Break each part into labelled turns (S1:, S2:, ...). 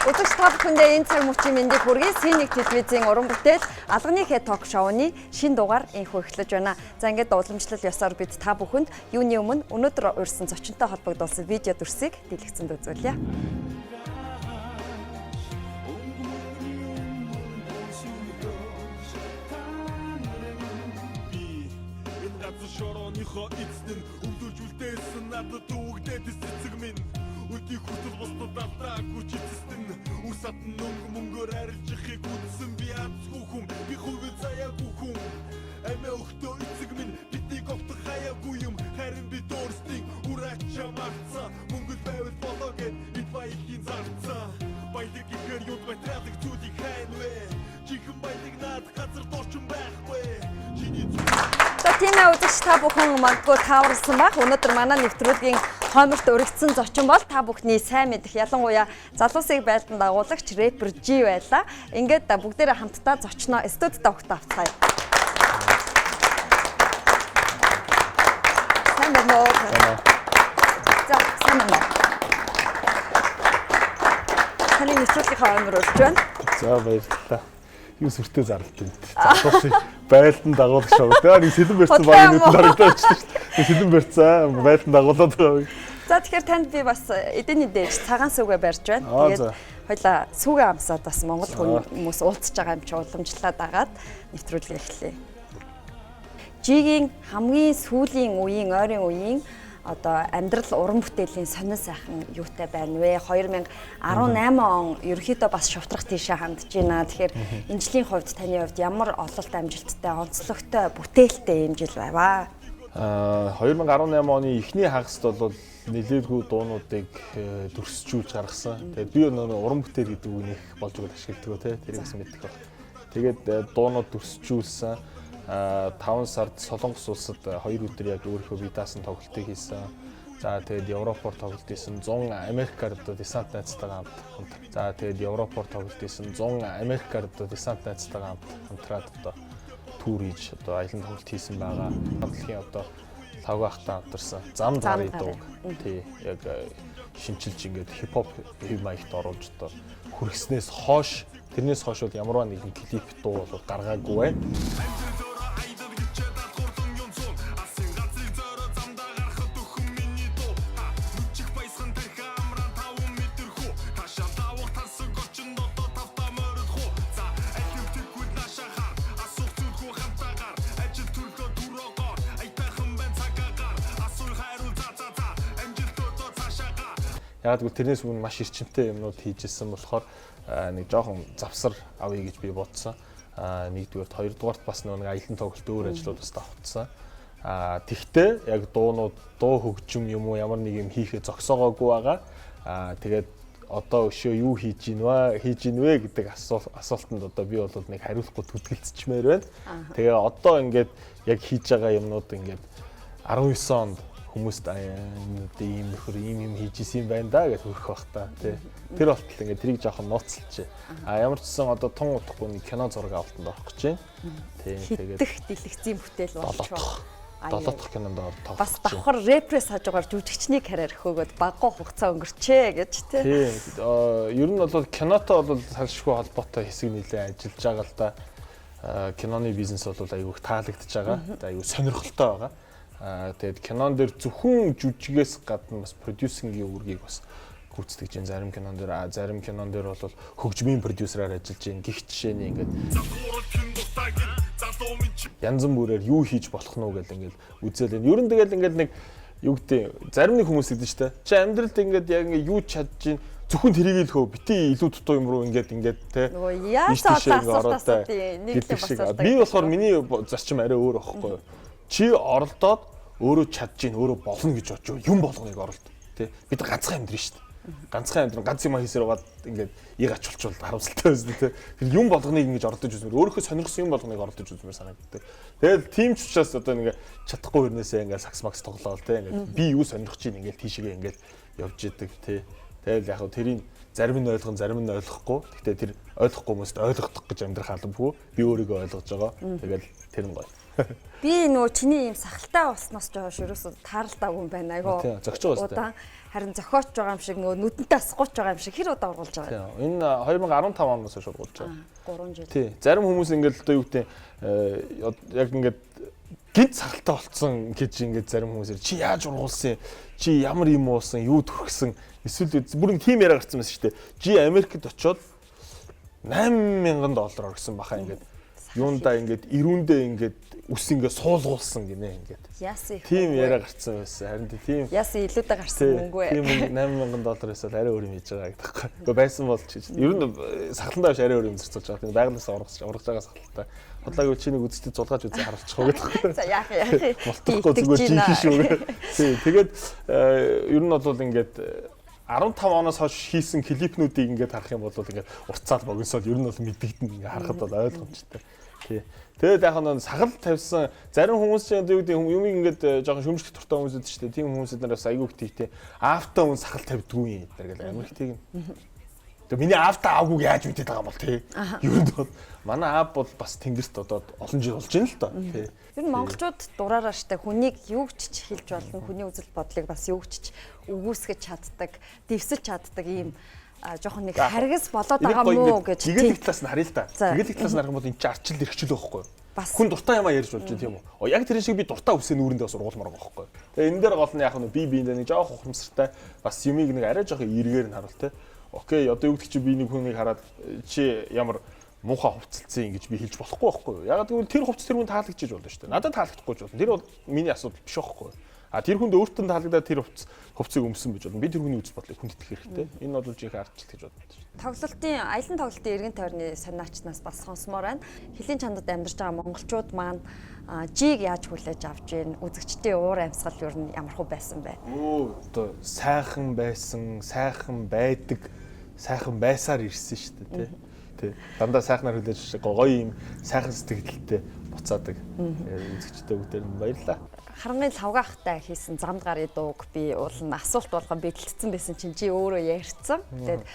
S1: Үзэгч та бүхэндээ энэ цаг мөчийн мэндийг хүргэе. Синик телевизийн уран бүтээл Алганы хэ ток шоуны шинэ дугаар энхүү эхлэж байна. За ингээд уламжлал ёсоор бид та бүхэнд юуны өмнө өнөөдөр урьдсан зочинтой холбогдуулсан видео дүрсийг дэлгэцэнд үзүүлье.
S2: Өдийг хүртэл бусдад алдаа гүч эцэстэн Үсат нөнгө мөнгөөр арилжихыг үдсэн би азгүй хүн би хувийн заяагүй хүн Амиа өгтөө эцэг минь биднийг овтох хаяагүй юм харин би дуурстыг ураачаа марцаа мөнгөд байвал болоо гэд бид баялагын зарцаа баялаг ихээр юуд батрадаг зүйлийг хайн вэ чихэн баялаг наад газар дорчин байхгүй чиний
S1: Тийм үзэгч та бүхэн магадгүй тааварсан баг. Өнөөдөр манай нэвтрүүлгийн хойморт өргөцсөн зочин бол та бүхний сайн мэдэх ялангуяа залуусыг байлдан дагуулагч реппер G байлаа. Ингээд бүгдээрээ хамтдаа зочноо студид давхт авцгаая. Сайн байна уу? За, сайн байна. Таны нэвтрүүлгийн хоймор өргөж байна.
S3: За баярлалаа. Юу сүртэй зарлалт юм. Залуусыг байлдан дагуулагч шоу. Тэгээ нэг сэлэн барьсан багийн дарагдаж шүү дээ. Сэлэн барьсан байлдан дагуулад байгаа.
S1: За тэгэхээр танд би бас эдний дээж цагаан сүгэ барьж байна. Тэгээд хоёлаа сүгэ амсаад бас монгол хүмүүс уулзж байгаа юм чи уламжлалаа дагаад нэвтрүүлгээ эхлэе. Жигийн хамгийн сүүлийн үеийн ойрын үеийн одоо амьдрал уран бүтээлийн сонин сайхан юутай байна вэ? 2018 он ерөөхдөө бас шутрах тийшээ хандж байна. Тэгэхээр энэ жилийн хувьд таны хувьд ямар ололт амжилттай, онцлогтой, бүтээлтэй юм жил байваа?
S3: 2018 оны эхний хагаст бол нэлээдгүй дуунуудыг дүрсжүүлж гаргасан. Тэгээд би уран бүтээл гэдэг үгнийг болж өгöd ашигладаг тий. Тэрээс мэддэг баг. Тэгээд дуунууд дүрсжүүлсэн. 5 сард Солонгос улсад 2 өдөр яг өөрийнхөө бие даасан тоглолтыг хийсэн. За тэгээд Европоор тоглолт хийсэн 100 Америкаар десант найзтайгаа хамт. За тэгээд Европоор тоглолт хийсэн 100 Америкаар десант найзтайгаа хамтраад одоо тур хийж одоо аялын тоглолт хийсэн байгаа. Дэлхийн одоо лавга ахтаа хамтарсан. Зам зарын дууг тий яг шинчилж ингээд хипхоп маягт оруулж одоо хүргэснээс хойш тэрнээс хойш бол ямарваа нэгэн клип дуу бол гаргаагүй байна. Яг л тэрнээс өмнө маш эрчимтэй юмнууд хийжсэн болохоор нэг жоохон завсар авъя гэж би бодсон. Нэгдүгээр, хоёрдугаарт бас нэг аялын тоглолт өөр ажлууд бас давтсан. Тэгтээ яг дуунууд дуу хөгжим юм уу ямар нэг юм хийхээ зогсоогоогүй байгаа. Тэгээд одоо өшөө юу хийж ийн вэ гэдэг асуултанд одоо би бол нэг хариулахгүй түтгэлцчмээр байна. Тэгээ одоо ингээд яг хийж байгаа юмнууд ингээд 19 онд хүмүүст ийм нөхөр ийм хийж исэн юм байна да гэж хөрөх бах та тий. Тэр болтол ингээд тэрийг жоохон нууцлж. Ямар ч гэсэн одоо тун удахгүй нэг кино зураг авалтанд орох гэж байна. Тий тэгээд хитэх дэлгэцийн бүтээл болчихоо. 7 дахь кинонд тоглох.
S1: Бас давхар репресс хажуугаар жүжигчний карьер хөөгөөд баггүй хугацаа өнгөрчээ гэж тий.
S3: Тий. Ер нь бол кинотой бол салшгүй холбоотой хэсэг нэлээд ажиллаж байгаа л да. Киноны бизнес бол айгүй таалагдж байгаа. Айгүй сонирхолтой байгаа. Тэгээд кинон дээр зөвхөн жүжигээс гадна бас продюсингийн үүргийг бас гүйцэтгэж чинь зарим кинон дээр бол хөгжмийн продюсераар ажиллаж чинь гих жишээний ингээд янз бүрээр юу хийж болох нь уу гэл ингээд үзэл. Ер нь тэгэл ингээд нэг юу гэдэг зарим нэг хүмүүс гэдэг чинь чи амьдралд ингээд яг ингээд юу чадж чинь зөвхөн тэрийг л хөө бити илүү дутуу юм руу ингээд те
S1: нөгөө яасаа асуултаас нэг юм асуулт.
S3: Би болохоор миний зарчим арай өөр байхгүй юу? Чи оролдоод өөрөө чадж гин өөрөө болно гэж бодож юм болгоныг оролд тий бид ганцхан амьдрын шүү дээ ганцхан амьдрын ганц юм хийсээр угаад ингээд ийг ачуулчвал харамсалтай байсан тий тэр юм болгоныг ингэж ордож үзмээр өөрийнхөө сонирхсан юм болгоныг ордож үзмээр санагддаг. Тэгэл тийм ч учраас одоо ингээд чадахгүй хэрнээсээ ингээд сакс макс тоглоол тий ингээд би юу сонирхож чинь ингээд тийшээгээ ингээд явж идэг тий тэгэл яг хөө тэрийг зарим нь ойлгон зарим нь ойлгохгүй. Гэхдээ тэр ойлгохгүй хүмүүст ойлгох гэж амьдрах албагүй. Би өөрийгөө ойлгож байгаа. Тэгэл тэр нь гоё.
S1: Би нөгөө чиний ийм сахалтай болсноос жоош ерөөсө тааралдаагүй юм байна. Айгу.
S3: Тийм, зөгч байгаа
S1: удаан харин зохиоч байгаа юм шиг нөгөө нүдэнтэй асгууч байгаа юм шиг хэр удаа ургуулж байгаа.
S3: Тийм. Энэ 2015 оноос хойш ургуулж байгаа.
S1: 3 жил.
S3: Тийм. Зарим хүмүүс ингээл одоо юу гэдэг яг ингээд гинт сахалтай болцсон гэж ингээд зарим хүмүүс чи яаж ургуулсан, чи ямар юм уусан, юу төрхсөн, эсвэл бүр нэг тим яриа гарсан байсан шүү дээ. Жи Америкт очиод $8,000 оргисон баха ингээд. Юундаа ингээд ирүүндээ ингээд ус ингээд суулгуулсан гинэ ингээд.
S1: Яасан их.
S3: Тим яриа гарсан байсан. Харин тийм.
S1: Яасан илүүдээ гарсан мөнгөө.
S3: Тийм $8,000 эсвэл арай өөр юм хийж байгаа гэдэг байхгүй. Гэхдээ байсан бол ч ер нь сахалтандаа биш арай өөр юм зарцуулж байгаа. Тийм байгалаас ургаж байгаа сахалтай. Хотлаагүй чинийг үзэхдээ зулгааж үзээ харуулчих уу гэдэг.
S1: За яах.
S3: Болтохгүй зүгээр жинхэнэ шүү. Тийм. Тэгээд ер нь бол ингээд 15 оноос хойш хийсэн клипнүүдийг ингээд харах юм бол ингээд уртцаал богиносоод ер нь бол мэддэгдэн ингээд харахад бол ойлгомжтой. Тий. Тэгээд яг нь сахал тавьсан зарим хүмүүс ч юу гэдэг юм ингээд жоохон шөмжлөх туртай хүмүүс үү шүү дээ. Тийм хүмүүсэд нараас айгүй хтийтэй аавтаа хүн сахал тавьдгүй юм гэдэг амар хтийг. Тэгээд миний аавтаа аагүй яаж мэдээд байгаа юм бол тий. Ер нь бол манай аав бол бас тэнгэрт одоо олон жил болж байна л доо. Тий.
S1: Ер нь монголчууд дураараа штэ хүнийг юу ч хэлж болно. Хүний үзэл бодлыг бас юу ч өгөөсгөж чаддаг, дэвсэлж чаддаг ийм жоохон нэг харгас болоод байгаа мó гэж
S3: тэгээд талаас нь харъя л да. Тэгээд талаас нь харах юм бол энэ чи арчил эрхчил байхгүй юу? Хүн дуртай юмаа ярьж болж тийм үү? Яг тэр шиг би дуртай үсээ нүүрэндээ бас ургуулмаар байгаа байхгүй юу? Тэгээд энэ дээр гол нь яг нь би биендээ нэг жоох ухамсартай бас юмыг нэг арай жоох эргээр нь харуул те. Окей, одоо юу гэдэг чи би нэг хүнийг хараад чи ямар муухай хувцалцсан ингэж би хэлж болохгүй байхгүй юу? Яг тэгвэл тэр хувцас тэр хүн таалагдчих болно шүү дээ. Надад таалагдахгүй ч болно. Тэр бол миний асуудал биш байхгүй юу? А тэр хүнд өөртөө таалагдаад тэр хувцсыг өмсөн гэж болно. Би тэр хүний үзэл бодлыг хүнд итгэх хэрэгтэй. Энэ бол жинхэнэ аргачлал гэж боддог шүү дээ.
S1: Тоглолтын аялан тоглолтын эргэн тойрны санаачнаас бас сонсомоор байна. Хилийн чандад амьдарч байгаа монголчууд маань жиг яаж хүлээж авч ийн? Үзэгчдийн уур амьсгал юу нь ямархуу байсан бэ?
S3: Одоо сайхан байсан, сайхан байдаг, сайхан байсаар ирсэн шүү дээ, тий. Дандаа сайхнаар хүлээж гоё юм, сайхан сэтгэлдэлтэй буцаадаг. Үзэгчдээ бүгдээр нь баярлалаа.
S1: Харангийн лавгаахтай хийсэн замд гарын дууг би уулна асуулт болгон бэлтгэсэн байсан чинь чи өөрөө ярьсан. Тэгээд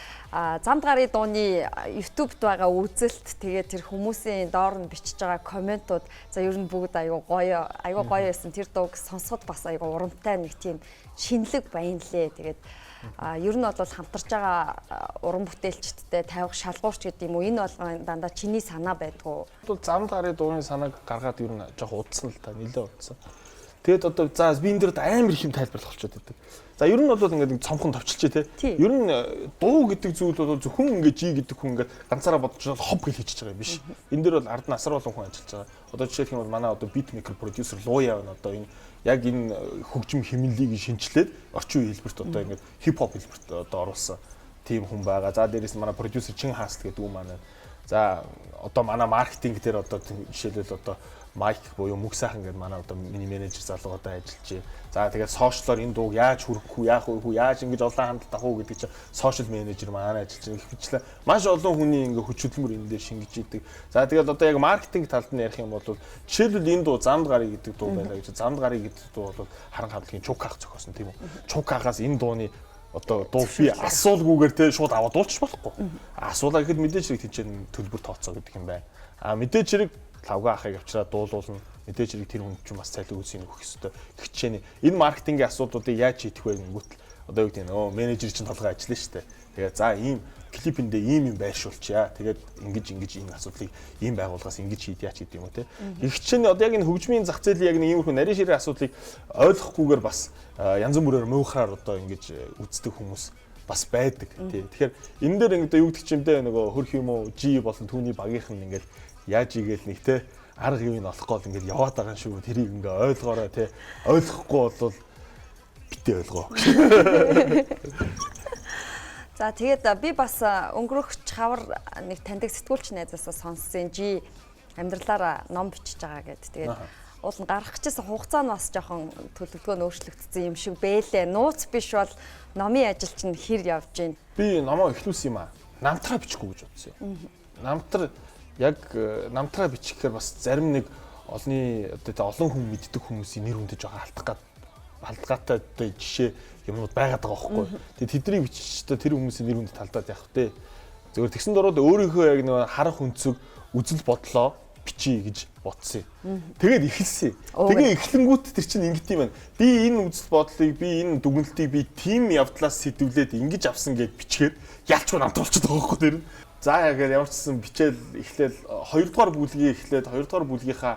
S1: замд гарын дууны YouTube-д байгаа үзэлт тэгээд тэр хүмүүсийн доор нь бичиж байгаа комментууд за ер нь бүгд аюу гоё байсан. Тэр дууг сонсоход бас аюу урамтай нэг тийм шинэлэг баянлээ. Тэгээд ер нь бол хамтарч байгаа уран бүтээлчдтэй тавих шалгуурч гэдэг юм уу энэ болгоо дандаа чиний санаа байдгүй.
S3: Замд гарын дууны санааг гаргаад ер нь жоох удсан л та нэлээд удсан. Тэгэд одоо за би энэ дээр амар их юм тайлбарлах болчиход байдаг. За ер нь бол ингээд цомхон товчлчээ тий. Ер нь дуу гэдэг зүйл бол зөвхөн ингээд жи гэдэг хүн ингээд ганцаараа бодож хоб гэж хийчихэж байгаа юм биш. Энэ дээр бол ард нь асар олон хүн ажиллаж байгаа. Одоо жишээлх юм бол манай одоо битмейкер продюсер Луя байна одоо энэ яг энэ хөгжим хэмнэлийг шинжилээд орчин үеийн хэлбэрт одоо ингээд хип хоп хэлбэрт одоо оруулсан тийм хүн байгаа. За дээрээс нь манай продюсер Чин Хааст гэдэг үү манай. За одоо манай маркетинг дээр одоо жишээлбэл одоо Майк буюу мөх сайхан гэдэг манай одоо миний менежер залуу одоо ажиллаж байна. За тэгээд сошиалоор энэ дууг яаж хүргэх үү, яах вэ, яаж ингэж олон хандлт авах уу гэдэг чинь сошиал менежер манай ажиллаж байгаа. Гэвчлээ маш олон хүний ингээ хүч хөдөлмөр энэ дээр шингэж идэг. За тэгээд одоо яг маркетинг талд нь ярих юм бол жишээлбэл энэ дуу замд гарыг гэдэг дуу байна гэж. Замд гарыг гэдэг дуу бол харан хавлагын Чукаах зохиосон тийм үү. Чукаахаас энэ дууны одоо дуу би асуулгүйгээр те шууд аваад дуулчих болохгүй. Асуулаа гэхэд мэдээж хэрэг тийч төлбөр тооцоо гэдэг юм байна. А мэдээж хэрэг лавга ахыг авчраад дуулуулна. Мэдээж хэрэг тэр хүн чинь бас цайлаг үзийг өгөх ёстой. Гэвчээ энэ маркетингийн асуудлуудыг яаж шийдэх вэ гэнгүүт одоо юу гэдэг нь менежер чинь толгой ажиллана шүү дээ. Тэгээд за ийм клипэндээ ийм юм байршуулчаа. Тэгээд ингэж энэ асуудлыг ийм байгууллагаас ингэж шийдьяач гэдэг юм уу те. Гэвчээ одоо яг энэ хөгжмийн зах зээлийн яг нэг иймэрхүү нарийн ширээ асуудлыг ойлгохгүйгээр бас янз бүрээр муухраар одоо ингэж үздэг хүмүүс бас байдаг тий. Тэгэхээр энэ дээр ингээд юу гэдэг чимдээ нөгөө хөрх юм уу жи болон түүний багийнхан ингээд яаж игээл нэг те арга юм олох гол ингээд яваад байгаа шүү. Тэрийг ингээ ойлгоорой те. Ойлгохгүй бол битээ ойлгоо.
S1: За тэгээд би бас өнгөрөх чавар нэг таньдаг сэтгүүлч найзаасаа сонссон жи амьдралаараа ном бичиж байгаа гэд. Тэгээд уул нь гарах гэжсэн хугацаа нь бас жоохон төлөвлөгөө нь өөрчлөгдсөн юм шиг бэлээ. Нууц биш бол номын ажил чинь хэр явж гин.
S3: Би номоо эхлүүлсэн юм аа. Намтраа бичихгүй гэж бодсон юм. Намтраа бичихээр бас зарим нэг олон хүн мэддэг хүмүүсийн нэр хүнтэй жоохон алдгаатай жишээ юмнууд байгаад байгаа байхгүй. Тэгээд тэднийг биччихтэй тэр хүмүүсийн нэр хүнтэй талдаад явах те. Зөвхөн тэгсэн дөрөд өөрийнхөө яг нэг харах өнцөг үзэл бодлоо бичиж гэж бодсон юм. Тэгээд эхэлсэн. Тэгээ эхлэнгүүт тэр чинь ингэт юм байна. Би энэ үзэл бодлыг, би энэ дүгнэлтийг би тим явдлаас сэтвлээд ингэж авсан гэд бичгээд ялчгүй намд болчиход байгаа байхгүй тэр. За яагаад ямар ч гэсэн бичээл эхлээл 2 дугаар бүлгийг эхлээд 2 дугаар бүлгийнхаа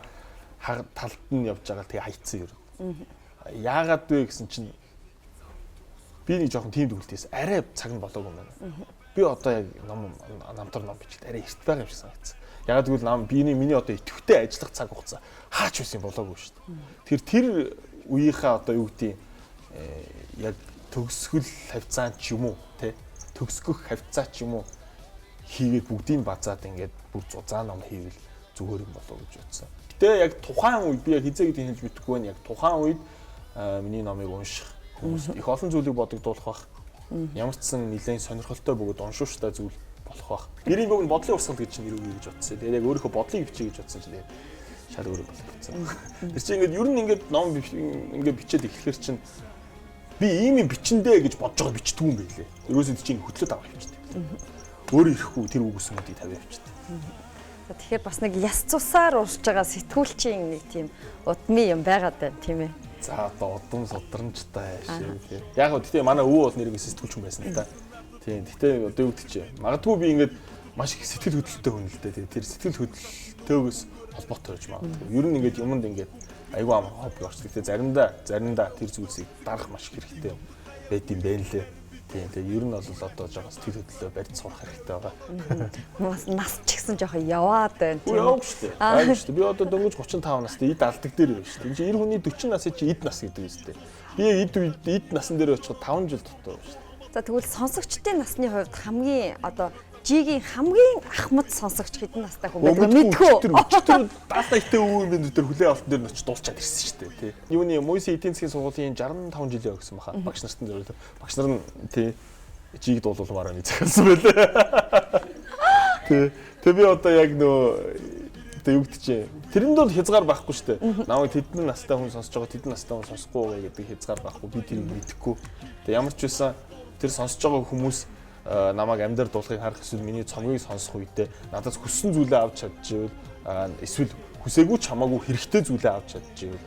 S3: талд нь явж байгаа тэгээ хайцсан юм. Яагаад вэ гэсэн чинь би нэг жоохон тийм дүгнэлтээс арай цаг нь болоогүй юм байна. Би одоо яг намтар ном бичээд арай эрт байгаа юм шиг санагдсан. Яг тэгвэл миний одоо идэвхтэй ажиллах цаг хугацаа хаач байсан болоогүй шүү дээ. Тэр үеийнхээ одоо юу гэдгийг яг төгсгөл хавцаа ч юм уу те төгсгөх хавцаа ч юм уу хийгээд бүгдийг базаад ингээд бүр зузаан ном хийвэл зүгээр юм болоо гэж бодсон. Гэтэ яг тухайн үед би яг хизээ гэдэг хэлж мэдэхгүй байна. Яг тухайн үед миний номыг унших хүмүүс их олон зүйлийг бодогдуулах бах. Ямар ч сан нэлээд сонирхолтой бөгөөд уншууштай зүйл болох бах. Гэрийн богино бодлын урсгал гэж чинь нэр өгье гэж бодсон. Тэгээд яг өөрийнхөө бодлыг бичиж гэж бодсон чинь шал өөрөө болгоцсон. Тэр чинь ингээд ер нь ингээд ном ингээд бичээд эхлэхэр чинь би ийм юм бичэндэ гэж бодож байгаа бичдэг юм байлээ. Ерөөсөө чинь хөтлөд авах бичдэг. Өөрөө ирэхгүй тэр үгүйсмүүдийг тавиа бичдэг.
S1: Тэгэхээр бас нэг яс цусаар урж байгаа сэтгүүлчийн нэг тийм удмын юм байгаад байна тийм ээ.
S3: За одоо удам судрамжтай шиг. Яг гоо тэгтээ манай өвөө бол нэрийг сэтгүүлч юм байсан л да. Тийм. Тэгтээ одоо юу гэдэг чи. Магадгүй би ингээд маш их сэтгэл хөдлөлтөй хүн л дээ. Тэр сэтгэл хөдлөлтөөгөөс холбоотой байж магадгүй. Ер нь ингээд юмд ингээд айгүй ам хобби орч. Тэгтээ заримдаа тэр зүйлсийг дарах маш хэрэгтэй байд юм байна лээ. Тийм. Тэгээ ер нь бол одоо жоо сэтгэл хөдлөлөө барьж сурах хэрэгтэй байгаа.
S1: Нас ч гэсэн жоохон яваад байна тийм.
S3: Явах шүү дээ. Аа шүү дээ. Би одоо дөнгөж 35 настай эд алдаг дээр байна шүү дээ. Энд чинь 90 хүний 40 насыг чи эд нас гэдэг юм шүү дээ. Би эд насан дээр очиход 5 жил дотор байна шүү дээ.
S1: За тэгвэл сонсогчдын насны хувьд хамгийн одоо Жигийн хамгийн ахмад сонсогч хэдэн настай хүн байдаг мэдгүй.
S3: Тэр 70-80-тай өвөө минь өдөр хүлээ авалтан дээр нь очиж дуусчаад ирсэн шүү дээ тий. Юуны Мойси эдийн засгийн сургуулийн 65 жилийн өгсөн баха. Багш нартан зөвлөв. Багш нар нь тий Жиг дуулуулмаар байна захиалсан байлаа. Тий. Тэг би одоо яг нөө одоо юу гэдэг чинь тэрэнд бол хязгаар байхгүй шүү дээ. Намайг тэдэн настай хүн сонсож байгаа тэдэн настай хүн сонсохгүй гэдэг хязгаар байхгүй. Би тэрийг мэдэхгүй. Тэг ямар ч байсан тэр сонсож байгаа хүмүүс намайг амьдар дуулахыг харах эсвэл миний цомгийг сонсох үедээ надаас хүссэн зүйлээ авч чадчихвэл эсвэл хүсээгүй ч хамаагүй хэрэгтэй зүйлээ авч чадчихвэл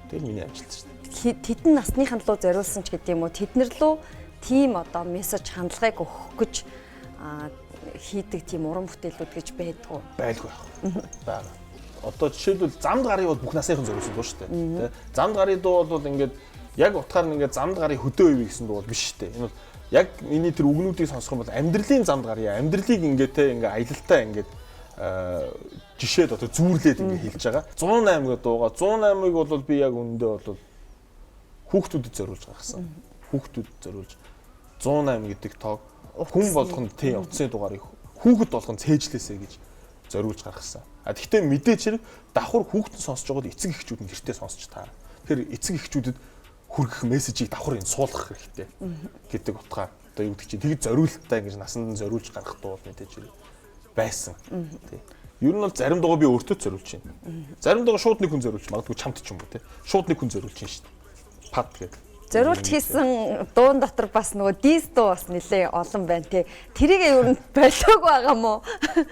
S3: тэр миний ажил шүү дээ.
S1: Тэдэн насныхан руу зориулсан ч гэдэг юм уу тэднэр рүү тийм одоо мессеж хандлагыг өгөх гэж хийдэг тийм уран бүтээлүүд гэж байдгүй.
S3: Байлгүй байх. Бага. Одоо жишээлбэл замд гарын бол бүх насныхан зориулсан дуу шүү дээ. Замд гарын дуу бол ингээд яг утгаар нь ингээд замд гарын хөдөө ивэ гэсэн дуу бол биш шүү дээ. Энэ бол яг миний тэр үгнүүдийг сонсох юм бол амьдралын замд гарья. Амьдралыг ингээд те ингээ аялалтай ингээд жишээд одоо зүүрлээд ингээ хэлж байгаа. 108 гэдэг дууга 108-ыг бол би яг үндэ бол хүүхдүүдэд зориулж гаргасан. Хүүхдүүдэд зориулж 108 гэдэг тоог хүн болгонд тийм утасны дугаарыг хүүхэд болгон цээжлээсэ гэж зориулж гаргасан. Гэхдээ мэдээч хэрэг давхар хүүхдэн сонсож байгаад эцэг эхчүүд нь гэртээ сонсч таа. Тэр эцэг эхчүүдэд хүргэх мессежийг давхар энэ суулгах хэрэгтэй гэдэг утгаар одоо юу гэдэг чинь тэгж зориулттай ингэж насанд нь зориулж гаргах дуу мэдээж байсан. Тий. Ер нь бол зарим дуугаа би өөртөө зориулж байна. Зарим дуугаа шууд нэг хүн зориулж магадгүй чамд ч юм уу тий. Шууд нэг хүн зориулж байна шүү дээ. Пад гэдэг.
S1: Зориулж хийсэн дуун дотор бас нөгөө дис дуу бас нэлээ олон байна тий. Тэрийг ер нь болоог байгаа мó.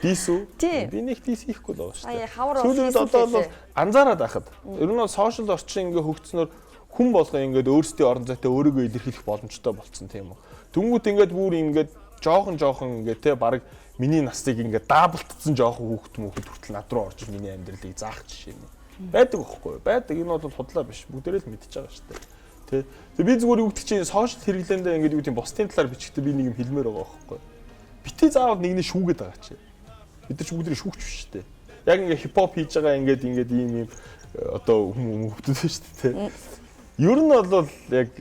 S3: Дис үү? Би нэг дис хийхгүй л байгаа шүү дээ. Сүүлийн одоо анзаараад байхад ер нь сошиал орчин ингээ хөгжснөөр хүн болгоо ингээд өөрсдийн орон зайтай өөрийгөө илэрхийлэх боломжтой болцсон тийм үү. Тэнгүүд ингээд бүр ингээд жоохон ингээд те баг миний настыг ингээд даблтцсан жоохон хүүхэд хүртэл над руу орж миний амьдралыг заах жишээ нь байдаг байхгүй юу? Байдаг. Энэ бол худлаа биш. Бүгдээрээ л мэдчихэж байгаа шүү дээ. Тэ. Тэгээ би зүгээр юу гэдэг чинь сошиал хэрэглээндээ ингээд юу тийм бусдын талаар бичихтэй би нэг юм хэлмээр байгаа байхгүй юу? Битээ заавал нэгний шүүгээд байгаа чи. Бид нар ч бүгдээ шүүгч биш шүү дээ. Яг ингээд хипхоп хийж байгаа ингээд ийм одоо хүмүүст шүү дээ. Ер нь бол яг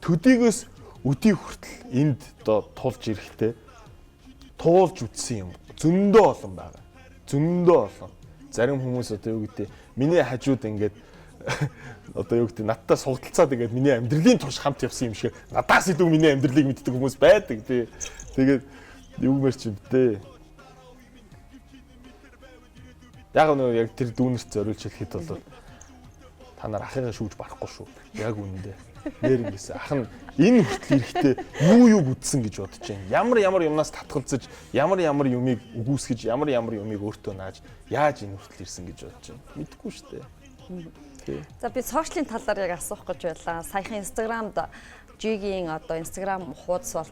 S3: төдийгөөс өдий хүртэл энд одоо тулж ирэхтэй туулж үтсэн юм зөндөө олон байгаа. Зөндөө олон. Зарим хүмүүс одоо юу гэдэг миний хажууд ингээд одоо юу гэдэг надтай сугдалцаад ингээд миний амьдралын турш хамт явсан юм шиг надаас илүү миний амьдралыг мэддэг хүмүүс байдаг тий. Тэгээд юумэр ч юм дээ. Яг нөө яг тэр дүүнерт зориулж хэлэхэд бол та нар ахыгаа шүүж барахгүй шүү. Яг үнэндээ. Нэр ингэсэн. Ах нь энэ хүртэл ирэхдээ юу үдсэн гэж бодож байна. Ямар юмнаас татгалзаж, ямар юмыг үгүйсгэж, ямар юмыг өөртөө нааж, яаж энэ хүртэл ирсэн гэж бодож байна. Мэдэхгүй шүү дээ.
S1: За би сошиалын талаар яг асуух гэж байлаа. Саяхан Instagram-д Жигийн одоо Instagram хуудас бол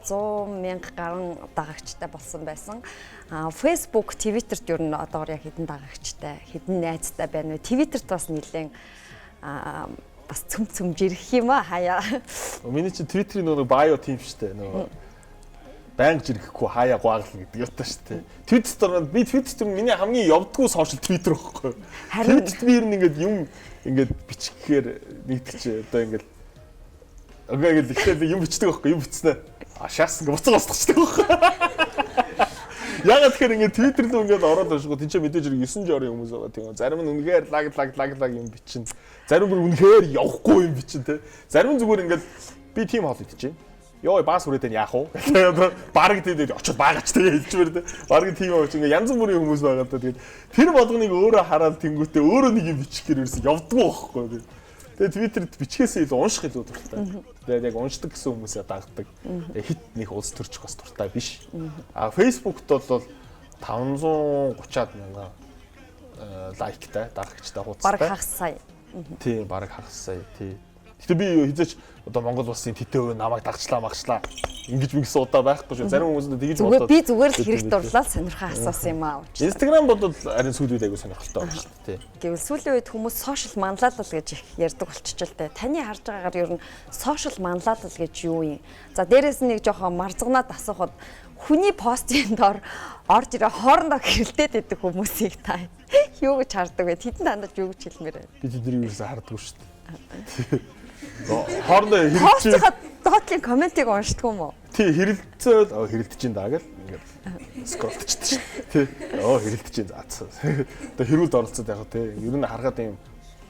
S1: 100,000 гаруй дагагчтай болсон байсан. Facebook, Twitter-т ер нь одоогор яг хэдэн дагагчтай, хэдэн найзтай байна вэ? Twitter-т бас нэлээд бас цөм жирэх юм аа хаяа.
S3: Миний чинь Twitter-ийн нөгөө bio team шүү дээ. Нөгөө байнга жирэхгүй хаяа гуаглал гэдэг юутай шүү дээ. Twitter-д би Twitter миний хамгийн явдггүй сошиал Twitter байхгүй. Twitter-д би ер нь ингээд юм ингээд бичихээр нэгтгэж одоо ингээд ингээд ихтэй юм бичдэг байхгүй юм бичснэ. Шаас ингээд буцаа устгачдаг байхгүй. Ягаад тэгэхээр ингээд Twitter рүү ингээд ороод уншгүй тийч мэдээж 9 жорын хүмүүс байгаа тийм. Зарим нь үнэхээр лаг юм бичин. Зарим бүр үнэхээр явахгүй юм бичин те. Зарим зүгээр ингээд би тим хоол идэж байна. Йоо баас хүрээтэй яах вэ? Бараг тэгээд очиод баагач тэгээ хэлж мэр те. Бараг тим авч ингээд янз бүрийн хүмүүс байгаа та тэгээд тэр болгоныг өөрөө хараад тэнгүүтээ өөрөө нэг юм бичих гэр ерөөс явдггүй байхгүй. Тэгээд Twitter-д бичгээсээ илүү унших илүү дуртай. Тэгээд яг уншдаг гэсэн хүмүүсээ дагдаг. Хит нэг улс төрчих бас дуртай биш. Facebook-т бол 530-аад мянган лайктай, дагагчтай хуудастай.
S1: Бараг хагас сая.
S3: Тийм, бараг хагас сая. Тий. Гэтэ би хизээч одоо Монгол улсын тэтээ намайг дагчлаа ингэж мэгсэн удаа байхгүй шүү. Зарим хүмүүс тэгж бодоод
S1: би зүгээр л хэрэг дурлал сонирхоо асуусан юм аа.
S3: Instagram бодвол харин сүүлийн үед аягүй сонирхолтой байна шүү дээ.
S1: Гэвэл сүүлийн үед хүмүүс сошиал манлайлал гэж их ярьдаг болчихжээ л дээ. Таны харж байгаагаар ер нь сошиал манлайлал гэж юу юм? За дээрээс нэг жоохон марзгнаад асуухад хүний постын доор орж ирээ хоорондоо хэрэлдээд идэх хүмүүсийг та юу гэж хардаг вэ? Тэдэнд хандаж юу гэж хэлмээр байна?
S3: Би тэдний юусаа харддаг шүү дээ. Хоорондоо хэрэлдэж
S1: доотлын комментиг уншдаг юм уу?
S3: Тий, хэрэлцээд хэрэлдэж ин даа гэл ингээд скроллчихдээ шүү. Тий. Хэрэлдэж ин заацсан. Одоо хэрүүлд оролцоод яг тий. Ер нь харахад юм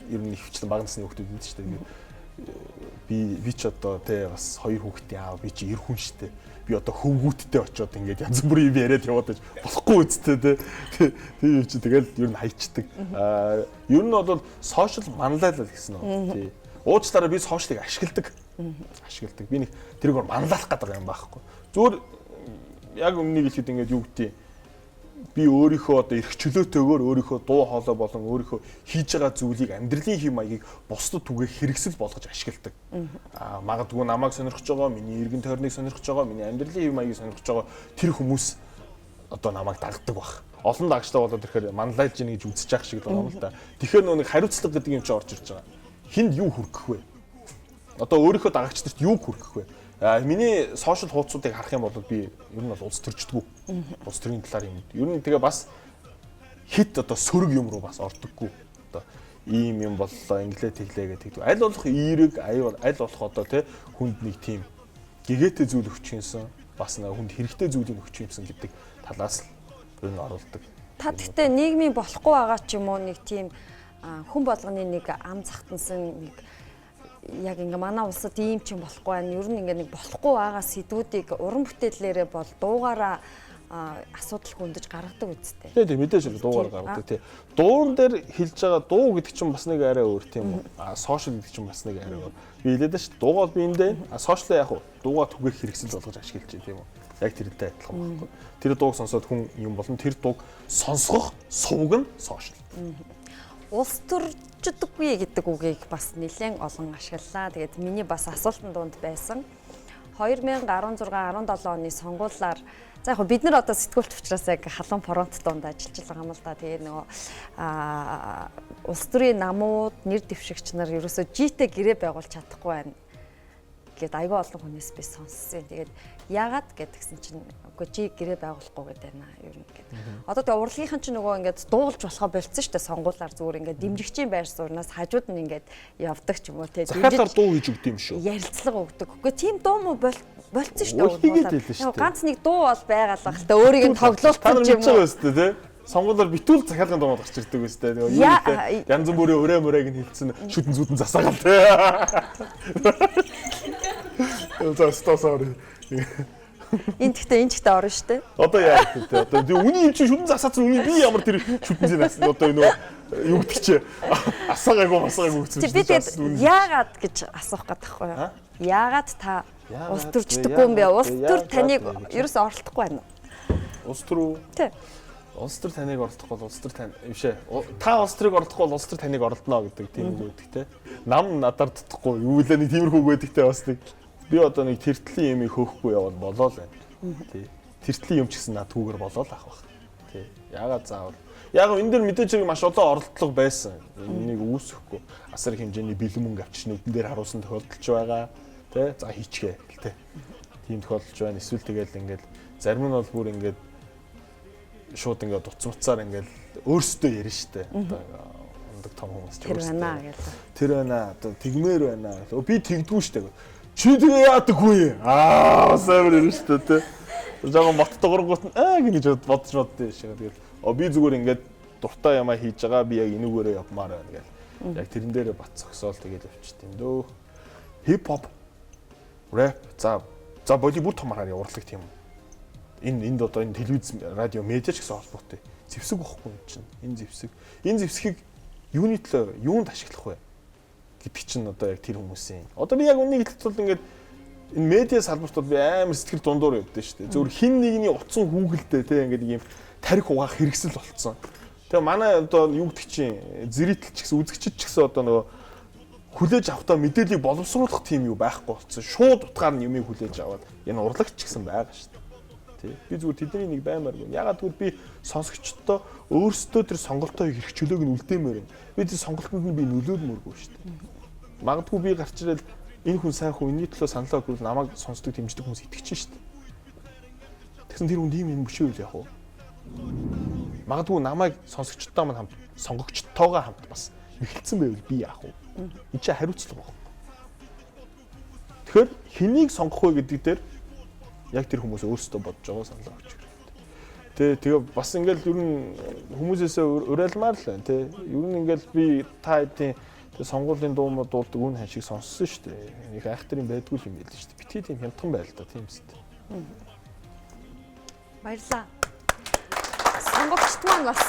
S3: ер нь ихвчлэн бага насны хүмүүс байдаг шүү дээ. Би ч одоо тий бас 2 хүүхдийн аав, би чи 9 хүн шүү дээ. Би одоо хөвгүүттэй очиод ингээд янз бүрийн юм яриад яваад байж болохгүй үсттэй тий. Тийм юм чи тэгэл ер нь хайчдаг. Ер нь бол сошиал манлайлал гэсэн үү тий. Уучлаарай би сошиалыг ашигладаг. Би нэг тэрийг манлайлах гэдэг юм байхгүй. Зүгээр яг өмнөний хэлэхэд ингээд юу гэдэг би өөрийнхөө одоо эрх чөлөөтэйгээр өөрийнхөө дуу хоолой болон өөрийнхөө хийж байгаа зүйлийг амьдралын хэм маягийг бусдад түгээх хэрэгсэл болгож ашигладаг. Магадгүй намайг сонирхож байгаа, миний эргэн тойрныг сонирхож байгаа, миний амьдралын хэм маягийг сонирхож байгаа тэр хүмүүс одоо намайг дагдаг баг. Олон дагчтай болоод ирэхээр манлайлж ийн гэж үзэж явах шиг л байна л да. Тэгэхээр нэг хариуцлага гэдэг юм чи орж ирж байгаа. Хинд юу хүргэх вэ? Одоо өөрийнхөө дагагчдад юу хүргэх вэ? Миний сошиал хуудасуудыг харах юм бол би ер нь бол улс төрчдгүү. Улс төрийн талаар юм. Ер нь тэгээ бас хит одоо сөрөг юм руу бас ордоггүй. Одоо ийм юм боллоо, инглээ тэглээ гэдэг. Аль болох эерэг, аль болох одоо тий хүнд нэг тийм гэгээтэй зүйл өгч юмсан, бас нэг хүнд хэрэгтэй зүйлийг өгч юмсан гэдэг талаас л ер нь оруулдаг.
S1: Та гэхдээ нийгмийн болохгүй байгаа ч юм уу нэг тийм хүн болгоны нэг ам захтансан нэг яг ингээ манай улсад ийм ч юм болохгүй байна. Ер нь ингээ нэг болохгүй байгаа сэдвүүдийг уран бүтээлээрээ бол дуугаараа асуудал хүндэж гаргадаг үсттэй.
S3: Тийм мэдээж дуугаар гаргадаг тий. Дуун дээр хэлж байгаа дуу гэдэг чинь бас нэг арай өөр тийм үү. Сошиал гэдэг чинь бас нэг арай өөр. Би хэлээд ш дуугаа би эндээ сошиал яг уу дуугаа түгээх хэрэгсэл болгож ашиглаж байна тийм үү. Яг тэрнтэй адилхан байхгүй. Тэр дууг сонсоод хүн юм болон тэр дууг сонсгох сувг нь сошиал.
S1: Улс төрчдөггүй гэдэг үгийг бас нэлээд олон ашиглалаа. Тэгээд миний бас асуултын дунд байсан. 2016-17 оны сонгуулиар за яг бид нар одоо сэтгүүлч учраас яг халуун фронт донд ажиллаж байгаа юм л да. Тэгээ нөгөө улс төрийн намууд, нэр дэвшигч нар ерөөсөө житэй гэрээ байгуулж чадахгүй байна гэд айгүй олон хүнээс би сонссон. Тэгээд яагаад гэдгсэн чинь үгүй жи гэрээ байгуулахгүй гэдэг байна ер нь гэдэг. Одоо тэгээ урлагийнхан чинь нөгөө ингээд дуулж болохоо болцсон шүү дээ сонгуулиар зүгээр ингээд дэмжигчийн байр сууриас хажууд нь ингээд явдаг ч юм уу те.
S3: Захиалгаар дуу хийж өгд юм шүү.
S1: Ярилцлага өгдөг. Үгүй тийм дуу мó болцсон шүү дээ. Ганц нэг дуу бол байгаа л баг л та өөрийг нь тоглуулсан юм уу.
S3: Тэ сонгуулиар битүүл захиалгын дуу гарч ирдэг юм шүү дээ. Юу янз бүрийн өрөө мөрөөг нь хилцэн шүтэн зүтэн засаагаал тэ. Застасаар.
S1: Энд гэхдээ орно шүү дээ.
S3: Одоо яа гэдэг. Одоо үний юм чи шүтэн засаацсан үний би ямар тэр шүтэн зэнаас одоо нөгөө юу гэдэг чи асаагаагүй гэсэн
S1: чи би тэгээд яагаад гэж асуух гэдэг байхгүй юу? Яагаад та улс төр жидэггүй юм бэ? Улс төр таныг ерөөсөө оролдохгүй байна уу?
S3: Улс төр үү?
S1: Тий.
S3: Улс төр таныг оролдохгүй бол улс төр тань бишээ. Та улс төрийг оролдохгүй бол улс төр таныг оролдоно гэдэг тийм үг өгдөг те. Нам надаар дутхгүй юу вэ нэг тиймэрхүү үг өгдөг те бас нэг би одоо нэг тэртлийн юмыг хөөхгүй явал болоо л байна. Тий. Тэртлийн юм ч гэсэн над түүгээр болоо л ах баг. Тий. Яагаад заавал. Яг энэ дэр мэдээж хэрэг маш олон оролдлого байсан. Энийг үүсэхгүй асар их хэмжээний бэлэн мөнгө авчиж нүдэн дээр харуулсан тохиолдолч байгаа. Тэ? За хийчгээ гэлтэй. Тийм тохиолдолж байна. Эсвэл тэгэл ингээд зарим нь бол бүр ингээд шууд ингээд утцмцаар ингээд өөрсдөө ярина штэ. Одоо ундаг том хүмүүс ч өөрсдөө. Тэр байна. Одоо тэгмээр байна. Би тэгдэггүй штэ. Чи тэгээ яадаггүй. Сайн ярина штэ тэ. Жаахан боттогоргоот гэж бодож боддөө шиг. Тэгээд би зүгээр ингээд дуртай ямаа хийж байгаа. Би яг энүүгээрээ явмаар байна гэл. Яг тэрэн дээрээ бат зогсоол тэгээд явчих тийм дөө. Хип хоп, рэп, за Болливуд томороор явуулдаг тийм. Энд одоо энэ телевиз, радио, медиа ч гэсэн холбоотой. Зэвсэг واخгүй юм чинь. Энэ зэвсгийг юуны төлөө юунд ашиглах вэ гэдэг чинь одоо яг тэр хүмүүсийн. Одоо би яг үнийг хэлэхэд бол ингээд энэ медиа салбарт бол би амар сэтгэл дундуур явдсан шүү дээ. Зөвхөн хин нэгний утсан хүүгэлдээ те ингээд ийм тарих угаах хэрэгсэл болцсон. Тэгээ манай одоо юу гэдэг чинь зэрэтэлч гэсэн үзэгчд ч гэсэн одоо нөгөө хүлээж авахтаа мэдээллийг боловсруулах тийм юу байхгүй болцсон. Шууд утгаар нь юмыг хүлээж аваад энэ урлагч гэсэн байгаа шүү дээ. Би зүгээр тэдний нэг баймаар гэнэ. Ягаад гэвэл би сонсогчдоо өөрсдөө тэр сонголтоо хийх чөлөөг нь үлдээмээр байна. Би тэр сонголтонд нь би нөлөөлмөргүй шүү дээ. Магадгүй би гарч ирэл энэ хүн сайн хүн энэний төлөө саналаа өгвөл намайг сонсдог дэмждэг хүмүүс итгэж шүү дээ. Тэгсэн тэр хүн ийм юм бишүүл яах вэ? Магадгүй намайг сонсогчдоо мань хамт сонгогчтойгоо хамт бас эхэлсэн байвал би яах вэ? Энэ чинь хариуцлага байна. Тэгэхээр хэнийг сонгох вэ гэдэг дээр яг тэр хүмүүс өөрсдөө бодож байгаа саналаа өгч хэрэгтэй. Тэгээ бас ингээл ер нь хүмүүсээсээ урайлмаар л байна тий. Ер нь ингээл би та хэдийн сонгуулийн дуумууд дуулдаг үн хан шиг сонссон шүү дээ. Их айхтарын байдгүй юм байл шүү дээ. Битгий тийм хямдхан байл та тийм үстэй.
S1: Баярлаа. Сонгогчд маань бас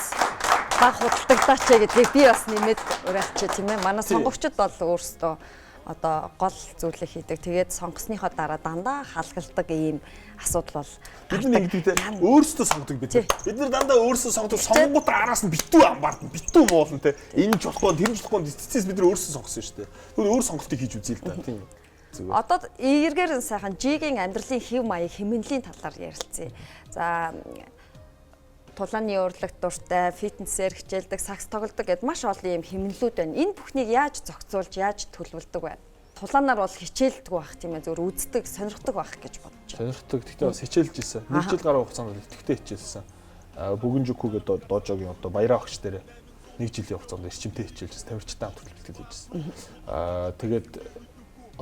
S1: баг худалдагдаач гэдгийг би бас нэмээд уриалчих тийм ээ. Манай сонгогчд бол өөрсдөө одоо гол зүйлээ хийдэг. Тэгээд сонгосныхоо дараа дандаа халгалдаг ийм асуудал бол
S3: бид нэг гэдэг өөрсдөө сонгодог бид. Бид нар дандаа өөрсдөө сонгодог. Сонгонгууд араас нь битүү амбард нь битүү муулна те. Энэ ч болохгүй, тэр ч болохгүй цэцээс бид нар өөрсдөө сонгосон шүү дээ. Тэгвэл өөр сонголтыг хийж үзье л да тийм.
S1: Одоо эргээр сайхан жигийн амьдралын хэв маяг хэмнэлийн талаар ярилцъя. За тулааны урлагт дуртай, фитнесээр хичээлдэг, сакс тоглодог гэд маш олон юм хэмнэлүүд байна. Энэ бүхнийг яаж зохицуулж, яаж төлөвлөдөг вэ? Тулаанаар бол хичээлдэг байх тийм ээ, зөвөр үздэг, сонирхдаг байх гэж бодож байна.
S3: Сонирхдаг. Гэхдээ бас хичээлж ирсэн. Нэг жил гаруй хугацаанд идэвхтэй хичээлсэн. Бүгэн жүкүүгээ дожогийн одоо баяраа огч дээр нэг жилийн хугацаанд эрчимтэй хичээлжсэн. Тамирчтай хамт төлөвлөлт хийжсэн. Тэгээд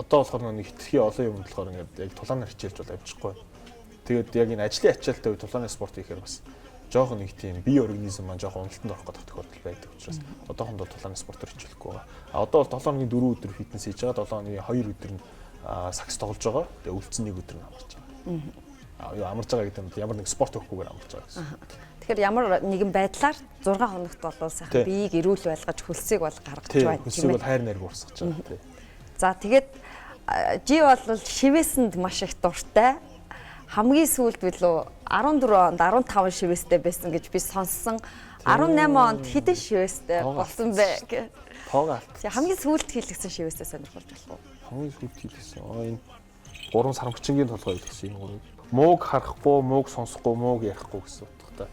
S3: одоо болохоор нэг хитрхи олон юм болохоор ингээд яг тулаанаар хичээлж бол авчихгүй. Тэгээд яг энэ ажлын ачаалттай үе тулааны спорт хийхээр бас жоохон нэг тийм бие организм маань жоохон уналтанд орох гэдэг тохиолдол байдаг учраас одоохондоо тулааны спортоор хичээлэхгүй байгаа. Одоо бол 7 хоногийн 4 өдөр фитнес хийж байгаа, 7 хоногийн 2 өдөр нь сакс тоглож байгаа. Тэгээ өвдсөн нэг өдөр нь амарч байгаа. Амарч байгаа гэдэг нь ямар нэг спорт өгөхгүйгээр амарч байгаа гэсэн.
S1: Тэгэхээр ямар нэгэн байдлаар 6 хоногт болвол сайхан биеийг эрүүл байлгаж хөлсийг бол гаргаж байна тийм ээ.
S3: Хөлсийг бол хайр найрг уурсгаж байгаа тийм.
S1: За тэгээд жи бол шивээсэнд маш их дуртай. Хамгийн сүүлд билүү 14 онд 15 шивээстэй байсан гэж би сонссон. 18 онд хэдэн шивээстэй болсон бэ?
S3: Тоог алт.
S1: Хамгийн сүүлд хийлгсэн шивээстэй сонирхолж болох уу?
S3: Хамгийн сүүлд хийлгсэн. Энэ 3 сармагчингийн толгой хийлгсэн юм уу? Мууг харахгүй, мууг сонсохгүй, мууг ярихгүй гэсэн утгатай.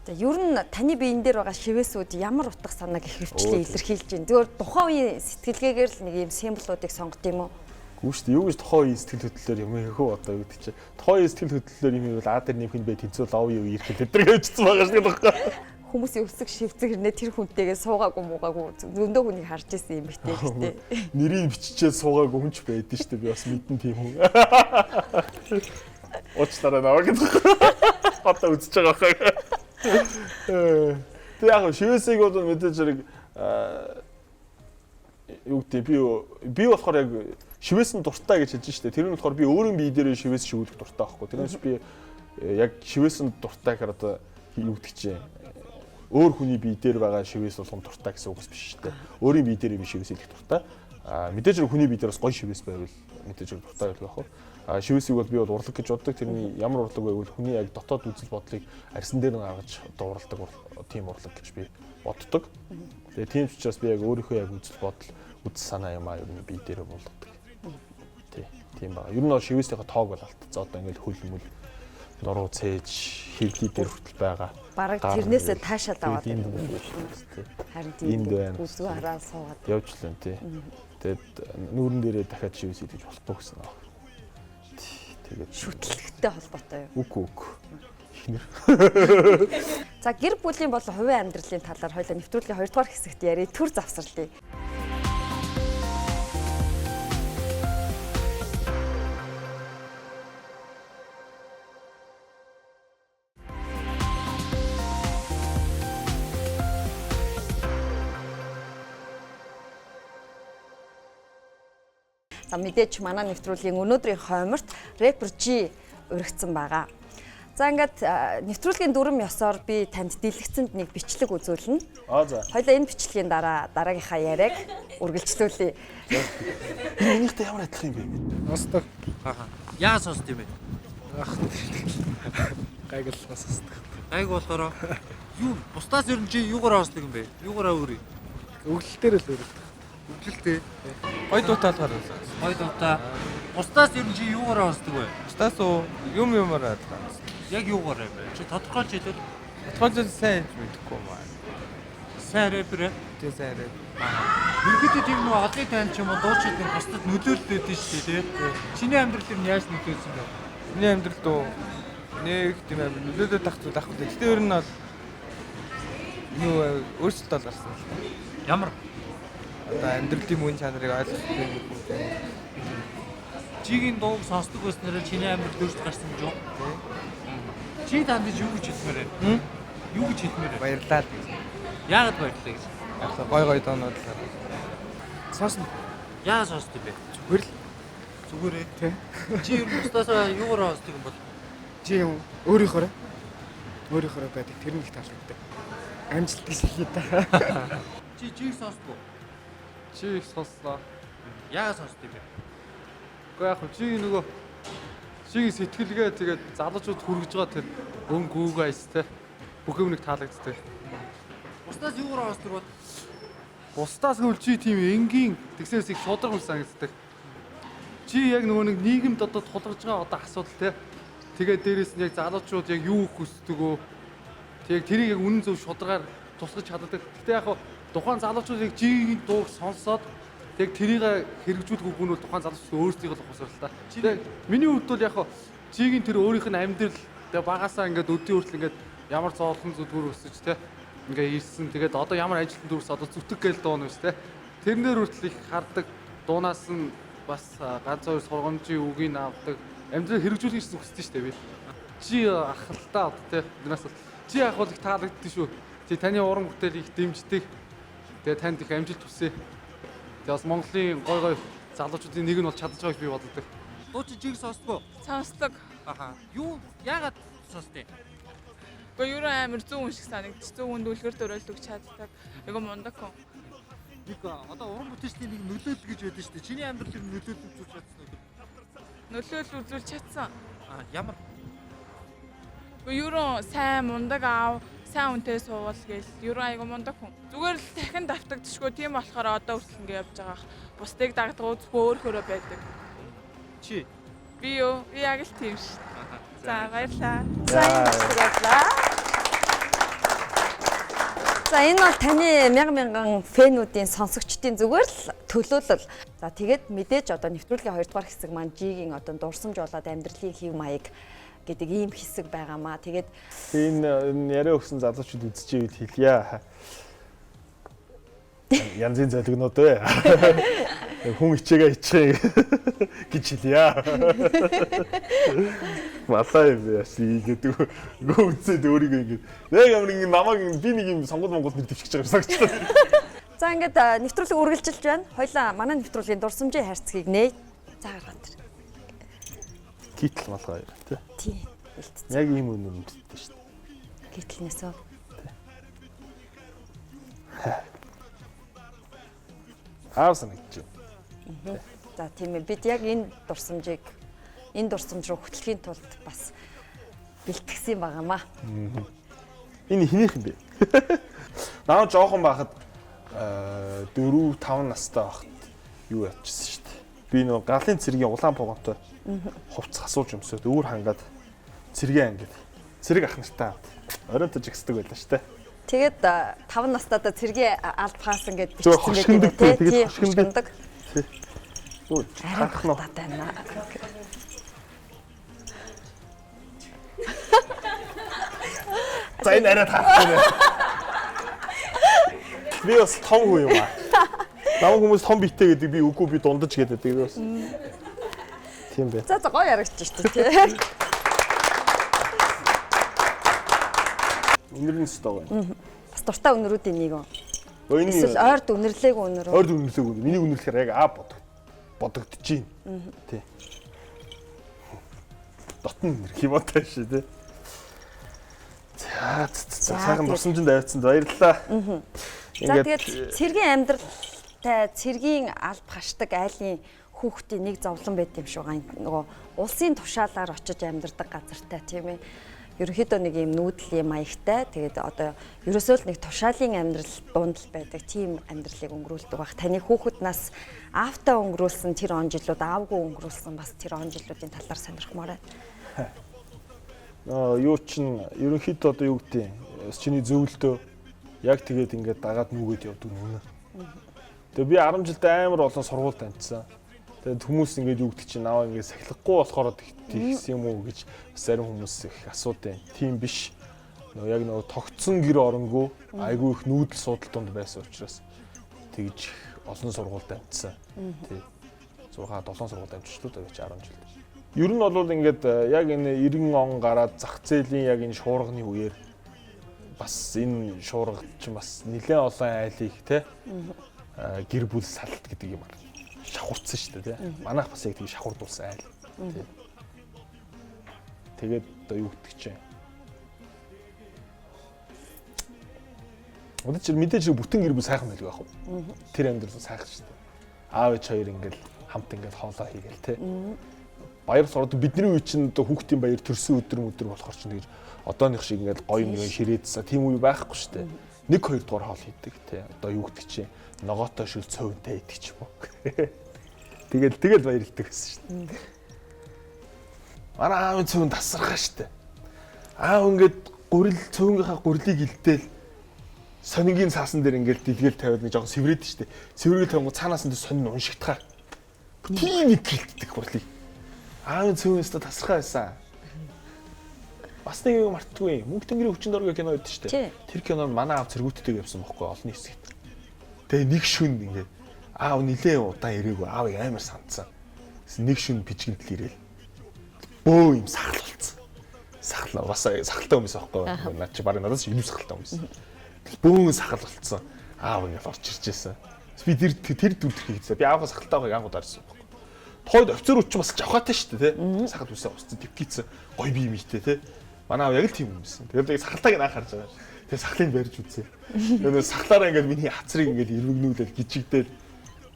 S1: За ер нь таны биеийн дээр байгаа шивээсүүд ямар утга санааг их хөвчлээ илэрхийлж байна. Зөвхөн тухайн үеийн сэтгэлгээгээр л нэг юм символуудыг сонгох юм уу?
S3: Гүү шүү дээ. Юу гэж тухайн үеийн сэтгэл хөдлөлөөр юм хийхөө одоо гэдэг чинь. Тухайн үеийн сэтгэл хөдлөлөөр юм хийвэл А дээр нэмэх нь бэ тэнцвэл ав юу ирэх хэлдэг хэвчсэн байгаа шүү дээ.
S1: Хүмүүсийн өсөг шивцэг хэрнээ тэр хүнтэйгээ суугаагүй муугаагүй зөндөө хүнийг харж ирсэн юм битээ гэхтээ.
S3: Нэрийг биччихээ суугаагүй хүн ч байдэн шүү дээ. Би бас мэдэн тийм хүн. Уучлаарай наваа гэдэг. Одоо үзэж байгаа хаа. Тэг яг шивээсийг бол мэдээж хэрэг юу гэдэг би болохоор яг шивээс нь дуртай гэж хэлж штэ. Тэр нь болохоор би өөрөө бие дээрээ шивээс шивүүлэх дуртай байхгүй. Тэрнээс би яг шивээс нь дуртай гэхээр одоо юу гэдэг чинь өөр хүний бие дээр байгаа шивээс болгон дуртай гэсэн үг биш шүү дээ. Өөрийн бие дээр би шивээс идэх дуртай. Мэдээж хүний бие дээр бас гоё шивээс байвал мэдээж дуртай байх уу. Шивээсийг бол би бол урлаг гэж боддог. Тэрний ямар урлаг байвал хүний яг дотоод үзэл бодлыг арьсан дээр нь гаргаж одоо уралдаг тийм урлаг гэж би боддог. Тэгээ тийм ч учраас би яг өөрийнхөө яг үзэл бодол үс санаа юм ер нь бие дээр болгодог. Тийм байна. Ер нь бол шивээсийнхээ тоог бол алдчихсан. Одоо ингээд хөл мүл нуруу цээж хэрхий дээр хүртэл байгаа.
S1: Бараг тэрнээсээ таашаал аваад
S3: байна шүү дээ.
S1: Харин тийм үзүү хараа суугаад
S3: явж лээ тий. Тэгээд нүүрэн дээрээ дахиад шивээс идэж болохгүй гэсэн аа. Тэгээд
S1: шүтлэгтэй холбоотой юу?
S3: Үгүй. Ихнэр.
S1: За гэр бүлийн болон хувийн амьдралын талаар хоёулаа нэвтрүүлгийн 2 дугаар хэсэгт ярий төр завсарлая. За мэдээч манай нэвтрүүлгийн өнөөдрийн хойморт реппер G уригдсан байгаа. За ингээд нэвтрүүлгийн дүрм ёсоор би танд дэлгэцэнд нэг бичлэг үзүүлнэ.
S3: За.
S1: Хоёлаа энэ бичлэгийн дараагийнхаа яриаг үргэлжлүүлье.
S3: Энийхтэй ямар адилхан юм бэ?
S4: Сонсдог.
S5: Яа сонсд юм бэ?
S4: Гайг л сонсдог.
S5: Гайг болохоор юу бусдаас ер нь чи юугаар сонсдог юм бэ? Юугаараа өөрий?
S4: Өглөлтээр л өрөвдөг.
S5: Өглөлтэй.
S4: Гой дуутай болохоор
S5: Гой дуутай. Бусдаас ер нь чи юугаар сонсдог вэ?
S4: бусдаас юмар адилхан.
S5: Яг юугаар юм бэ? Чи тодорхойлж хэлвэл
S4: Тодорхойлж сайн мэдэхгүй юм аа.
S5: сайн рэпер.
S4: Тэ сайн рэп.
S5: Ерөнхийдөө тийм нэг олон тань ч юм уу дуучидын бусдад нөлөөлөл өгдөө шүү дээ, тий. Чиний амьдрал нь яаж нөлөөлсөн бэ?
S4: Миний амьдралд нэг тийм нөлөөлөд тахт байхгүй. Гэхдээ ер нь бол юу өөрчлөлт бол гарсан л та.
S5: Ямар?
S4: Одоо амьдралын мөн чанарыг ойлгох юм.
S5: Чигийн дууг сонсдог байснараа чиний амьдрал өөрчлөлт гарсан гэж юу? Чи танд юу гэж хэлмээр вэ? Юу гэж хэлмээр вэ?
S4: Баярлалаа гэж.
S5: Яагаад баярлалаа гэж?
S4: Яг гой доонууд л сонсно.
S5: Яа сонсдог бэ?
S4: Зүгээр л
S5: Зүгээрээ. Тий. Чи ер нь бусдаасаа юугаар сонсдог юм бол?
S4: чи юм өөрийнхөө байдаг тэр нэг таалагддаг. Амжилт гэж хэлээ та.
S5: Чи чиг сонсдог.
S4: Чи их сонслоо.
S5: Яагаад сонсдог бэ?
S4: Гэхдээ яг чи нөгөө чигийн сэтгэлгээ тэгээд залуучууд хүргэж байгаа тэр өнгө айстай бүх юмыг таалагддаг.
S5: Бусдаас юугаар сонсдог бол?
S4: Бусдаас гэвэл чи тийм энгийн тэгсээс их шударга хүн санагддаг. Чи яг нөгөө нэг нийгэмд одоо тулгарч байгаа одоо асуудал те. Тэгээд дээрэс нь яг залуучууд яг юу хүсдэг вэ? Тэг тэрийг яг үнэн зөв шударгаар тусгаж чаддаг. Гэтэ яг тухайн залуучуудыг чигийн дууг сонсоод тэг тэрийг хэрэгжүүлэх үгүй нь тухайн залуучууд өөрсдийгөө л ухсарл та. Тэг миний хувьд бол яг чигийн тэр өөрийнх нь амьдрал тэг багасаа ингээд өдний хүртэл ингээд ямар зоолхон зүдгүүр өсөж те. Ингээ ирсэн. Тэгээд одоо ямар ажилтны дүрс одоо зүтг гээл дуун үс те. Тэрнэр хүртэл их хардаг. Дуунаас нь бас ганц хоёр сургамжийн үгийг авдаг. Амьдрал хэрэгжүүлэх гэсэн хүсэж штэ би. Чи ахалтаа одоо те. Биднээс чи ах бол их таалагддаг шүү. Чи таны уран бүтээл их дэмждэг. Тэгээд танд их амжилт хүсье. Тэгээд бас Монголын гой залуучуудын нэг нь бол чадж байгааг би боддог.
S5: Дуу чи чиг сонсдог уу?
S6: Сонсдог.
S5: Аха. Юу яагаад сонсдог?
S6: Гэхдээ юу амар зүүн шиг санагдчих. Зүүн дүлгэр дөрөөлдөг чаддаг. Айгу мундаг хүн.
S5: Нэг одоо уран бүтээлчдийн нэг нөлөөлөл гэж байдаг шүү дээ. Чиний амьдралыг нөлөөлөл үзүүлж чадсан уу?
S6: Нөлөөлөл үзүүлж чадсан.
S5: Ямар?
S6: Гэхдээ юу сайн мундаг аав, сайн үнтэй суувал гээл. Юу айгу мундаг хүн. Зүгээр л дахин давтагдчихгүй. Тийм болохоор одоо хүртэл ингэ явж байгаа. Бусдыг дагдаг үзгүй өөрөөрөө байдаг.
S5: Чи?
S6: Би юу? Би яг л тийм ш. За баярлаа.
S1: За энэ бол таны мянган фэнүүдийн сонсогчдын зүгээр л төлөөлөл. За тэгээд мэдээж одоо нэвтрүүлгийн 2 дугаар хэсэг маань G-гийн одоо дурсамж болоод амьдралын хэв маяг гэдэг ийм хэсэг байгаамаа. Тэгээд
S3: энэ яриа өгсөн залуучууд үзчихвэл хэлье. Янзын залгинууд ээ. Хүн ичээгээ ичээ гэж хэлье. Малаа юм яаш гэдэг. Гүнцэд өөрийгөө ингэ. Яг ямар ингэ намайг би нэг юм сонгол Монгол нэр дэвшиж байгаа юм санагдчихлаа.
S1: за ингээд нэвтрүүлэг үргэлжилж байна. Хоёлаа манай нэвтрүүлгийн дурсамжийн хайрцгийг нээ. За гаргаад тэр.
S3: Китл малгай тий.
S1: Тийм.
S3: Яг ийм үнэ үнэтэй шүү дээ.
S1: Китлнээсөө.
S3: аав санагдаж байна.
S1: За тийм ээ бид яг энэ дурсамж руу хөтлөхийн тулд бас бэлтгэсэн байгаамаа.
S3: Энэ хинийх юм бэ? Наа жоохон байхад 4-5 настай байхад юу ячсан шүү дээ. Би нөгөө галын цэргийн улаан погонтой хувцас асууж өмсөд өөр хангаад цэргийн ангид цэрэг ах нартай оройнтож игсдэг байлаа шүү дээ.
S1: Тэгээд 5 настайдаа цэргийн алд хаасан гэд бичсэн байдаг тийм хошгиндаг.
S3: Юу харах нь
S1: байна.
S3: За энэ арай таахгүй. Би бас том хүн юм аа. Намайг хүмүүс том битээ гэдэг би үгүй би дундаж гэдэг би бас. Тийм бэ.
S1: За гоё ярагч шүү дээ.
S3: Үнэрнэ өстой байна.
S1: Бас дуртай үнэрүүдийн нэг юм.
S3: Энэ
S1: эсвэл ойрд үнэрлээгүй үнэр.
S3: Ойрд үнэрлээгүй. Миний үнэрлэхээр яг бодогдож байна. Тий. Дотн үнэр хивотой шүү дээ. За сайхан дурсамжинд авцсанд баярлалаа.
S1: За тэгээд цэргийн амьдралтай цэргийн алба хашдаг айлын хүүхдийн нэг зовлон байт юм шүү. Нөгөө улсын тушаалаар очиж амьдардаг газартай тийм ээ. Ерөнхийдөө нэг юм нүүдлийн маягтай. Тэгээд одоо ерөөсөө л нэг тушаалын амьдрал дунд л байдаг. Тийм амьдралыг өнгөрүүлдэг баг. Таны хүүхэд нас аавтаа өнгөрүүлсэн тэр он жилүүд аавгүй өнгөрүүлсэн бас тэр он жилүүдийн талаар сонирхмоор байна.
S3: Юу чин ерөнхийдөө одоо юу гэдэг юм. Чиний зөвлөлтөө яг тэгээд ингээд дагаад нүгэд явдаг нүнэ. Тэгээ би 10 жилдээ амар олон сургуульд амжсан. Тэгээд хүмүүс ингээд юу гэдэг чинь наваа ингээд сахилахгүй болохоор тэгсэн юм уу гэж зарим хүмүүс их асуудیں۔ Тийм биш. Яг нөгөө тогтсон гэр оронгүй айгүй их нүүдэл судал донд байсан учраас тэгж олон сургуульд амжсан. Тий. 6-7 сургуульд амжчихлоо дээ 10 жилд. Ер нь бол ингээд яг энэ 90 он гараад зах зээлийн яг энэ шуурганы үеэр бас энэ шуурга чинь бас нэлээд олон айлыг те гэр бүл салт гэдэг юм аа шахурцсан шүү дээ те. Манайх бас яг тийм шахурдуулсан айл. Тэгээд одоо юу гэдэг чинь. Одоо чи мэдээж бүтэн гэр бүл сайхан байлгүй яах вэ? Тэр амьдрал сайхан шүү дээ. Аав ээж хоёр ингээл хамт ингээл хоолоо хийгээл те. Баяр сурд бидний үе чинь одоо хүүхдийн баяр төрсөн өдөр болохоор чинь тэгж одооных шиг ингээд гоё нэг ширээдсэн тийм үе байхгүй шүү дээ. 1-2 дугаар хоол хийдэг те. Одоо юу гэдэг чинь ногоотой шиг цөөнтэй идэг ч юм уу. Тэгэл баярлдаг гэсэн шүү дээ. Манай аавын цөөн тасархаа шүү дээ. Аав ингээд цөөнгийнхаа гурилыг илдээл сонингийн цаасан дээр ингээд дэлгэл тавиад нэг жоохон сэврээд шүү дээ. Сэврээд тавингуу цаанаас нь сонин уншигдахаар. Тийм нэг гэлддэг гурилыг. Аавын цөөнөөс тасархаа байсан. Бас нэг юм мартдаггүй. Мөнх тэнгэрийн хүчин дөрвийн кино байдаг шүү дээ. Тэр кинонд манай аав цэргүүттэй явсан бохоггүй олон хэсэгт. Тэгээ нэг шүн ингээд аав нилээ удаан ирээгүй аавыг амар сандсан. Нэг шүн бичгэнтэл ирээл. Бөө юм сахал болцсон. Сахал бас сахалтай хүмүүс байхгүй. Наад чи барыг надаас илүү сахалтай хүмүүс. Бөөн сахал болцсон. Аав ингээд орч ирж байсан. Би тэр дүрдэрхийг хийсэн. Би ааваа сахалтай байгааг ангууд арсан. Тойд офицерууд ч бас жавхаатай шүү дээ тий. Сахал үсээ устсан төвкийцэн гой бие мийтэй тий. Манай аав яг л тийм юм байсан. Тэгээд сахалтайг наах харж байгаа. Тэгээд сахлыг барьж үзээ. Тэгээд сахлаараа ингээд миний хацрыг ингээд ирвэгнүүлээд гिचигдээд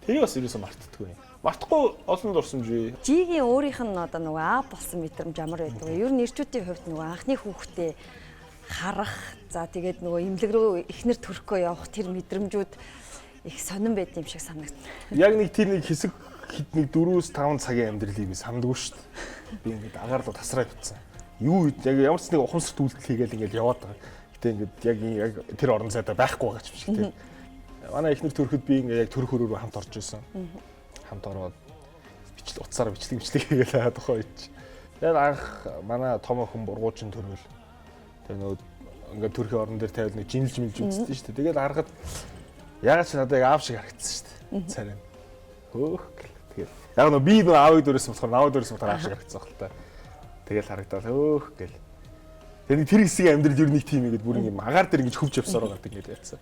S3: тэрийг бас ерөөсөө мартдаггүй. Мартахгүй олон дурсамж бий.
S1: Жигийн өөрийнх нь одоо нөгөө аав болсон мэдрэмж ямар байдаг вэ? Ер нь ирчүүдийн хувьд нөгөө анхны хүүхдээ харах, за тэгээд нөгөө имлэг рүү эхнэр төрөхөө явах тэр мэдрэмжүүд их сонирн байд юм шиг санагдана.
S3: Яг нэг тэр нэг хэсэг хэд нэг 4-5 цагийн амьдралыг би сандгүй шүү дээ. Би ингээд агаарлуу тасраа битсэн. Юу яг ямар ч нэг ухамсарт үйлдэл хийгээл ингээд яваад байгаа. Гэтэ ингээд яг тэр орон зайдаа байхгүй байгаа ч биш тийм. Манай эхнэр төрөхөд би ингээд яг төрөх өрөөрөө хамт орж исэн. Хамт ороод утсаар бичлэг хийгээл тухай ич. Тэгээд анх манай том охин бургуучин төрвөл. Тэгээд нөгөө ингээд төрхийн орон дээр тавил нэг жинэлж мэлж үзсэн шүү дээ. Тэгээд харахад ягаад ч надад аав шиг харагдсан шүү дээ. Царай. Хөөх. Тэгээд яг нөгөө би нөгөө аавыг дөрөсөн болохоор аав дөрөсөн болохоор аав шиг харагдсан баг л та. Тэгэл харагдаад хөөх гэл. Тэгээд тэр хэсгийн амьдрал ер нь тийм игээд бүр ингэ агаар дээр ингэж хөвж явсаар байгаа гэдэг яатсан.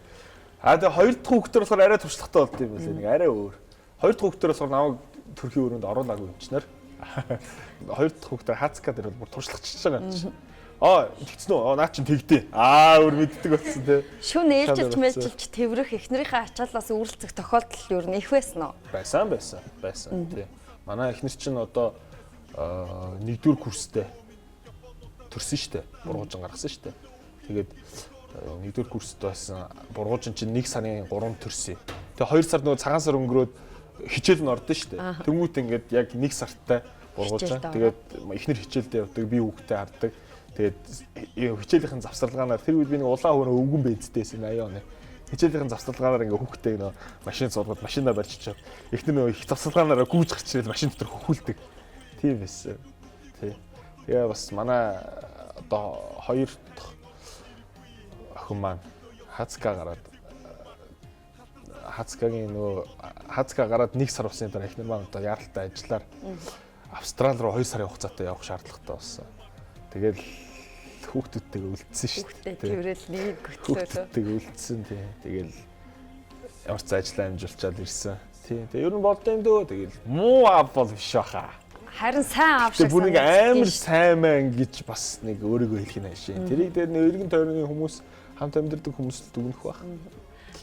S3: Тэгээд хоёр дахь хүүхдэр болохоор арай туршлагатай болд юм байна. Нэг арай өөр. Хоёр дахь хүүхдэр болохоор намайг төрхийн өрөөнд оруулаагүй юм чинээр. Хоёр дахь хүүхдэр хацка дээр бол бүр туршлагачж байгаа юм чинь. тэгсэн үү? Наа чин тэгдэ. Өөр мэддэг болсон тий.
S1: Шүн ээлжилж мэлжилж тэврэх эхнэрийнхээ ачаалаас үүрлцэх тохиолдол юу нэх байсан уу?
S3: Байсан тий. Манай эхнэр чинь одоо 1-р курстэй төрсөн штэ. Бургуужин гаргасан штэ. Тэгээд 1-р курст байсан бургуужин чинь 1 сарын 3-нд төрсөн. Тэгээ 2 сар нөгөө цагаан сар өнгөрөөд хичээл нь ордон штэ. Тэнгүүт ингээд яг 1 сартай бургуужин. Тэгээд эхнэр хичээлдээ явдаг, би хүүхдээ хардаг. Тэгээд хичээлийн завсарлагаанаар тэр үед би нэг улаан хөөрөө өвгөн бензтэйсэн 80 оны. Хичээлийн завсарлагаанаар ингээ хүүхдээ нөө машин суулгаад машинаа барьж чаад эхнэр нөө их завсарлагаанаар гүйж гарч ирээд машин дотор хөхүүлдэг. Тийм байсан. Тий. Тэгээ бас манай одоо 2 дахь охин маань Хацкагийн Хацка гараад 1 сар усны дараа эхнэр маань одоо яаралтай ажиллаар Австрали руу 2 сарын хугацаатай явах шаардлагатай болсон. Тэгэл хүүхдүүдтэйгээ үлдсэн шүү дээ.
S1: Тэрэл нэг хөтлөө.
S3: Хүүхдүүдтэйгээ үлдсэн тий. Тэгэл ямар ч ажиллаа амжуулчаад ирсэн. Тий. Тэгээ ер нь болдоо юм дөө. Тэгэл муу аав бол биш баха.
S1: Харин сайн аав шиг
S3: санагдсан. Бүр нэг амар сайн мэн гэж бас нэг өөрийгөө хэлэх нь ашиг. Тэрийг дээр нэг өргөн тойрны хүмүүс хамт амьдардаг хүмүүс л дүгнэх байх.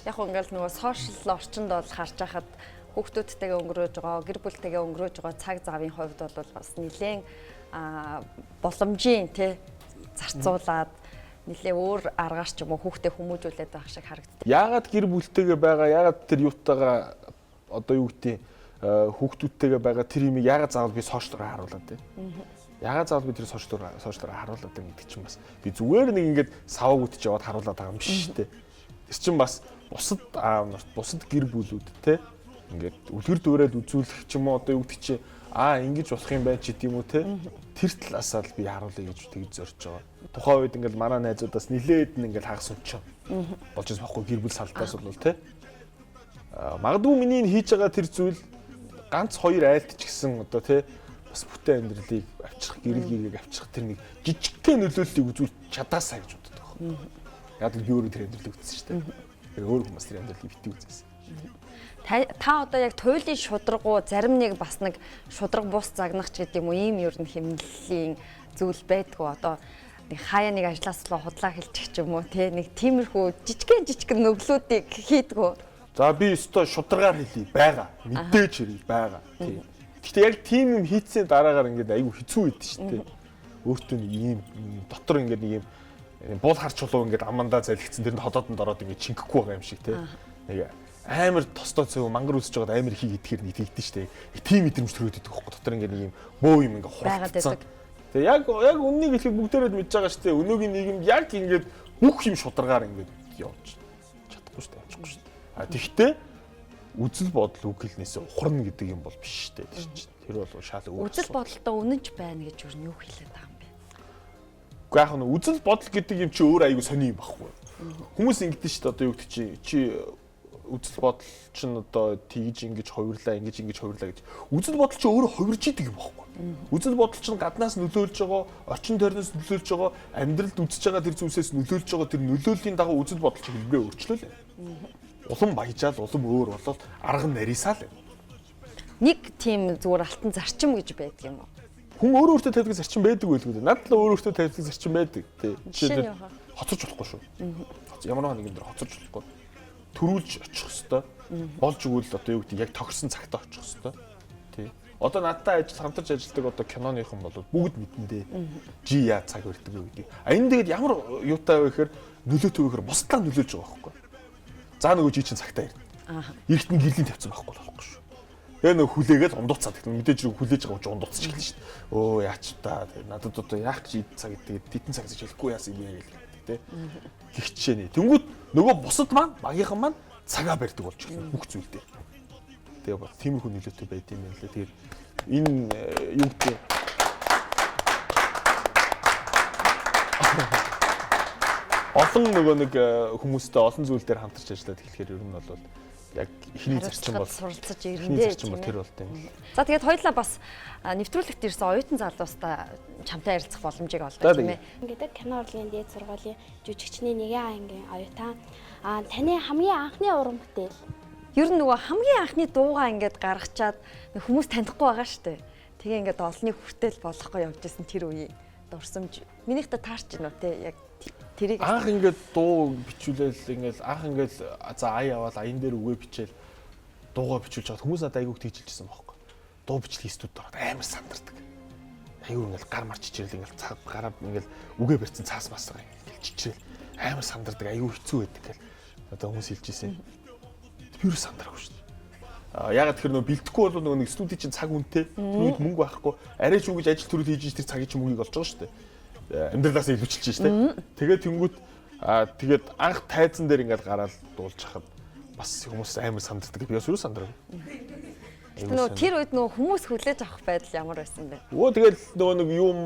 S1: Яг ингээл нөгөө сошиал орчинд бол харж байхад хүүхдүүдтэйгээ өнгөрөөж байгаа, гэр бүлтэйгээ өнгөрөөж байгаа цаг завын хувьд бол бас нэлээд боломжийн тий зарцуулаад нэлээ өөр аргаар ч юм уу хүүхдээ хүмүүжүүлээд байх шиг харагддаг.
S3: Яагаад гэр бүлтэйгээ байгаа, яагаад тэр юутайгаа одоо юу гэдэг хүүхдүүдтэйгээ байгаа тэр юмыг яагаад заавал би сошиалгаар харуулад тий. Яагаад заавал би тэр сошиалгаар харуулад байгаа гэдэг чинь бас би зүгээр нэг ингээд саваг үтж яваад харуулад байгаа юм биш шүү дээ. Тэр чинь бас бусад аав нарт, бусад гэр бүлүүд тий ингээд үлгэр дүүрээд үзүүлэх ч юм уу одоо юу гэдэг чи ингэж болох юм байна ч гэдэм үү те тэр талаасаа л би харуулъя гэж тэгж зорж байгаа. Тухайн үед ингээд манай найзуудаас нилээд нь ингээд хагас унчаа. Болж байгаа байхгүй гэр бүл салдаас бол те магадгүй миний хийж байгаа тэр зүйл ганц 2 айлт ч гэсэн одоо те бас бүтээн амьдралыг авчрах, гэрэл гэргийг авчрах тэр нэг жижигхэн нөлөөллийг үзүүл чадаасаа гэж боддог байхгүй. Яг л би өөрөө тэр амьдралыг үзсэн шүү дээ. Тэр өөр хүмүүс тэр амьдралыг битгий үзсэн.
S1: Та одоо яг туйлын шударгуу зарим нэг бас нэг шудраг бус загнах ч гэдэг юм уу ийм ер нь хэмнэлийн зүйл байдгүй одоо нэг хаяа нэг ажлааслаа худлаа хэлчих ч юм уу те нэг тиймэрхүү жижигхэн нүглүүдийг хийдгүү.
S3: За би өстой шударгаар хэлье байгаа. Мэдээж хэрэг байгаа. Тийм. Гэхдээ яг тийм юм хийцэн дараагаар ингээд айгүй хэцүү үйд шүү дээ. Өөртөө нэг ийм дотор ингээд нэг ийм буул харч чулуу ингээд амандаа залгицсан тэрэнд ходоодонд ороод ингээд чингэхгүй байгаа юм шиг те. Нэг амар тостой цэв мангар үсэж байгаад амар их идэхээр нэг тэгдэж штэ. Тийм мэдрэмж төрөөд идэх байхгүй. Дотор ингээд нэг юм бөө юм ингээд хурцсан. Тэгээ яг үннийг хэлэх бүгдээрээ мэдж байгаа штэ. Өнөөгийн нийгэм яг ингээд бүх юм шударгаар ингээд явж чадахгүй штэ, амжихгүй штэ. Тэгтээ үзэл бодол үг хэлнээсээ ухарна гэдэг юм бол биш штэ. Тэр бол шал өөр.
S1: Үзэл бодолтой үнэнч байна гэж юу юу хэлээд байгаа юм бэ?
S3: Уу яг нь үзэл бодол гэдэг юм чи өөр аягүй сони юм байхгүй. Хүмүүс ингэдэж штэ одоо юу гэдэг чи үзэл бодол чинь одоо тэгж ингэж хувирлаа гэж үзэл бодол чинь өөрөө хувирж идэг юм баггүй. Үзэл бодол чинь гаднаас нөлөөлж байгаа, орчин тойрноос нөлөөлж байгаа, амьдралд үзэж байгаа тэр зүйлсээс нөлөөлж байгаа тэр нөлөөлийн дагуу үзэл бодол чинь хэлбэрээ өөрчлөлөө. Улам баяжаал, улам өөр болоод арга нарийсаа л.
S1: Нэг тийм зүгээр алтан зарчим гэж байдаг юм уу?
S3: Хүн өөрөө өөртөө тавьдаг зарчим байдаг байлгүй дээ. Надад л өөртөө тавьдаг зарчим байдаг тий. Жишээлбэл хоцорч болохгүй шүү. Ямар нэгэн дээр хоцорч болохгүй. Төрүүлж очих хэвээр болж өгвөл одоо юу гэдэг яг тохирсон цагтаа очих хэвээр тий. Одоо надтай хамтарч ажилладаг одоо киноныхан бол бүгд мэднэ дээ. Жи яа цаг өртөг үү гэдэг. Энэ тэгээд ямар юутай вэ гэхээр нөлөөтэй вэ гэхээр бусдаа нөлөөлж байгаа байхгүй. За нөгөө жи чинь цагтаа ирнэ. Эрт нь гэрлийн тавьсан байхгүй болохгүй шүү. Тэгээ нөгөө хүлээгээл ундууцаад гэх мэдээж хүлээж байгаа ч ундууцчих эхэлнэ шүү дээ. Өө яач та надад одоо яах гэж цаг гэдэг тэтэн цаг гэж хэлэхгүй яасан юм бэ гэх тий. Гихчээний. Тэнгүүд нөгөө бусад маань багийнхан маань цагаа барьдаг болж байна бүх зүйлдээ. Тэгээ бол тиймэрхүү нөлөөтэй байд юм байна лээ. Тэгээд энэ юу гэдэг олон нөгөө нэг хүмүүстэй олон зүйл дээр хамтарч ажиллаад эхлэхээр ер нь бол яг ихний зарчим бол
S1: суралцаж ирэндээ
S3: тийм тэр болт юм.
S1: За тэгээд хоёулаа бас нэвтрүүлэгт ирсэн оюутан залуустай чамтай ярилцах боломжийг олдоо тийм ээ.
S7: Ингээд кино урлагийн дээд сургуулийн жүжигчний 1 ангийн оюутан таны хамгийн анхны уран бүтээл.
S1: Ер нь нөгөө хамгийн анхны дуугаа ингээд гаргачаад хүмүүс танихгүй байгаа шүү дээ. Тэгээ ингээд олонний хүртэл болохгүй явж исэн тэр үе. дурсамж минийхтэй таарч гинөө те яг тэрийг
S3: анх ингээд дуу бичүүлээл ингээд анх ингээд за ая аваад аян дээр үгээ бичээл дуугаа бичүүлж чад хүмүүс надад айгүйг тэгжилжсэн байхгүй. Дуу бичлэг студид ороод амар сандардаг. Айгүй ингээд гар марч чичээл ингээд цаг гараа ингээд үгээ барьсан цаас масаа ингээд чичээл амар сандардаг айгүй хэцүү байдаг гэл одоо хүмүүс хэлжсэн. Тэр сандараагүй шүү дээ. Ягаад тэгэхээр нөө бэлдэхгүй бол нөгөө нэг студид чинь цаг үнэтэй. Түүнд мөнгө байхгүй. Арай ч үгэж ажил төрөл хийж тэр цагийн чинь мөнгөийг олж байгаа шүү дээ. Амьдралаасаа илүүчилж шүү дээ. Тэгээд тэнгүүт тэгээд анх тайзан дээр ингээд гараад дуулж хахад бас хүмүүс амар сандардаг. Би бас юу сандрав.
S1: Нөө тэр үед нөө хүмүүс хүлээж авах байдал ямар байсан бэ?
S3: Өө тэгэл нөгөө нэг юм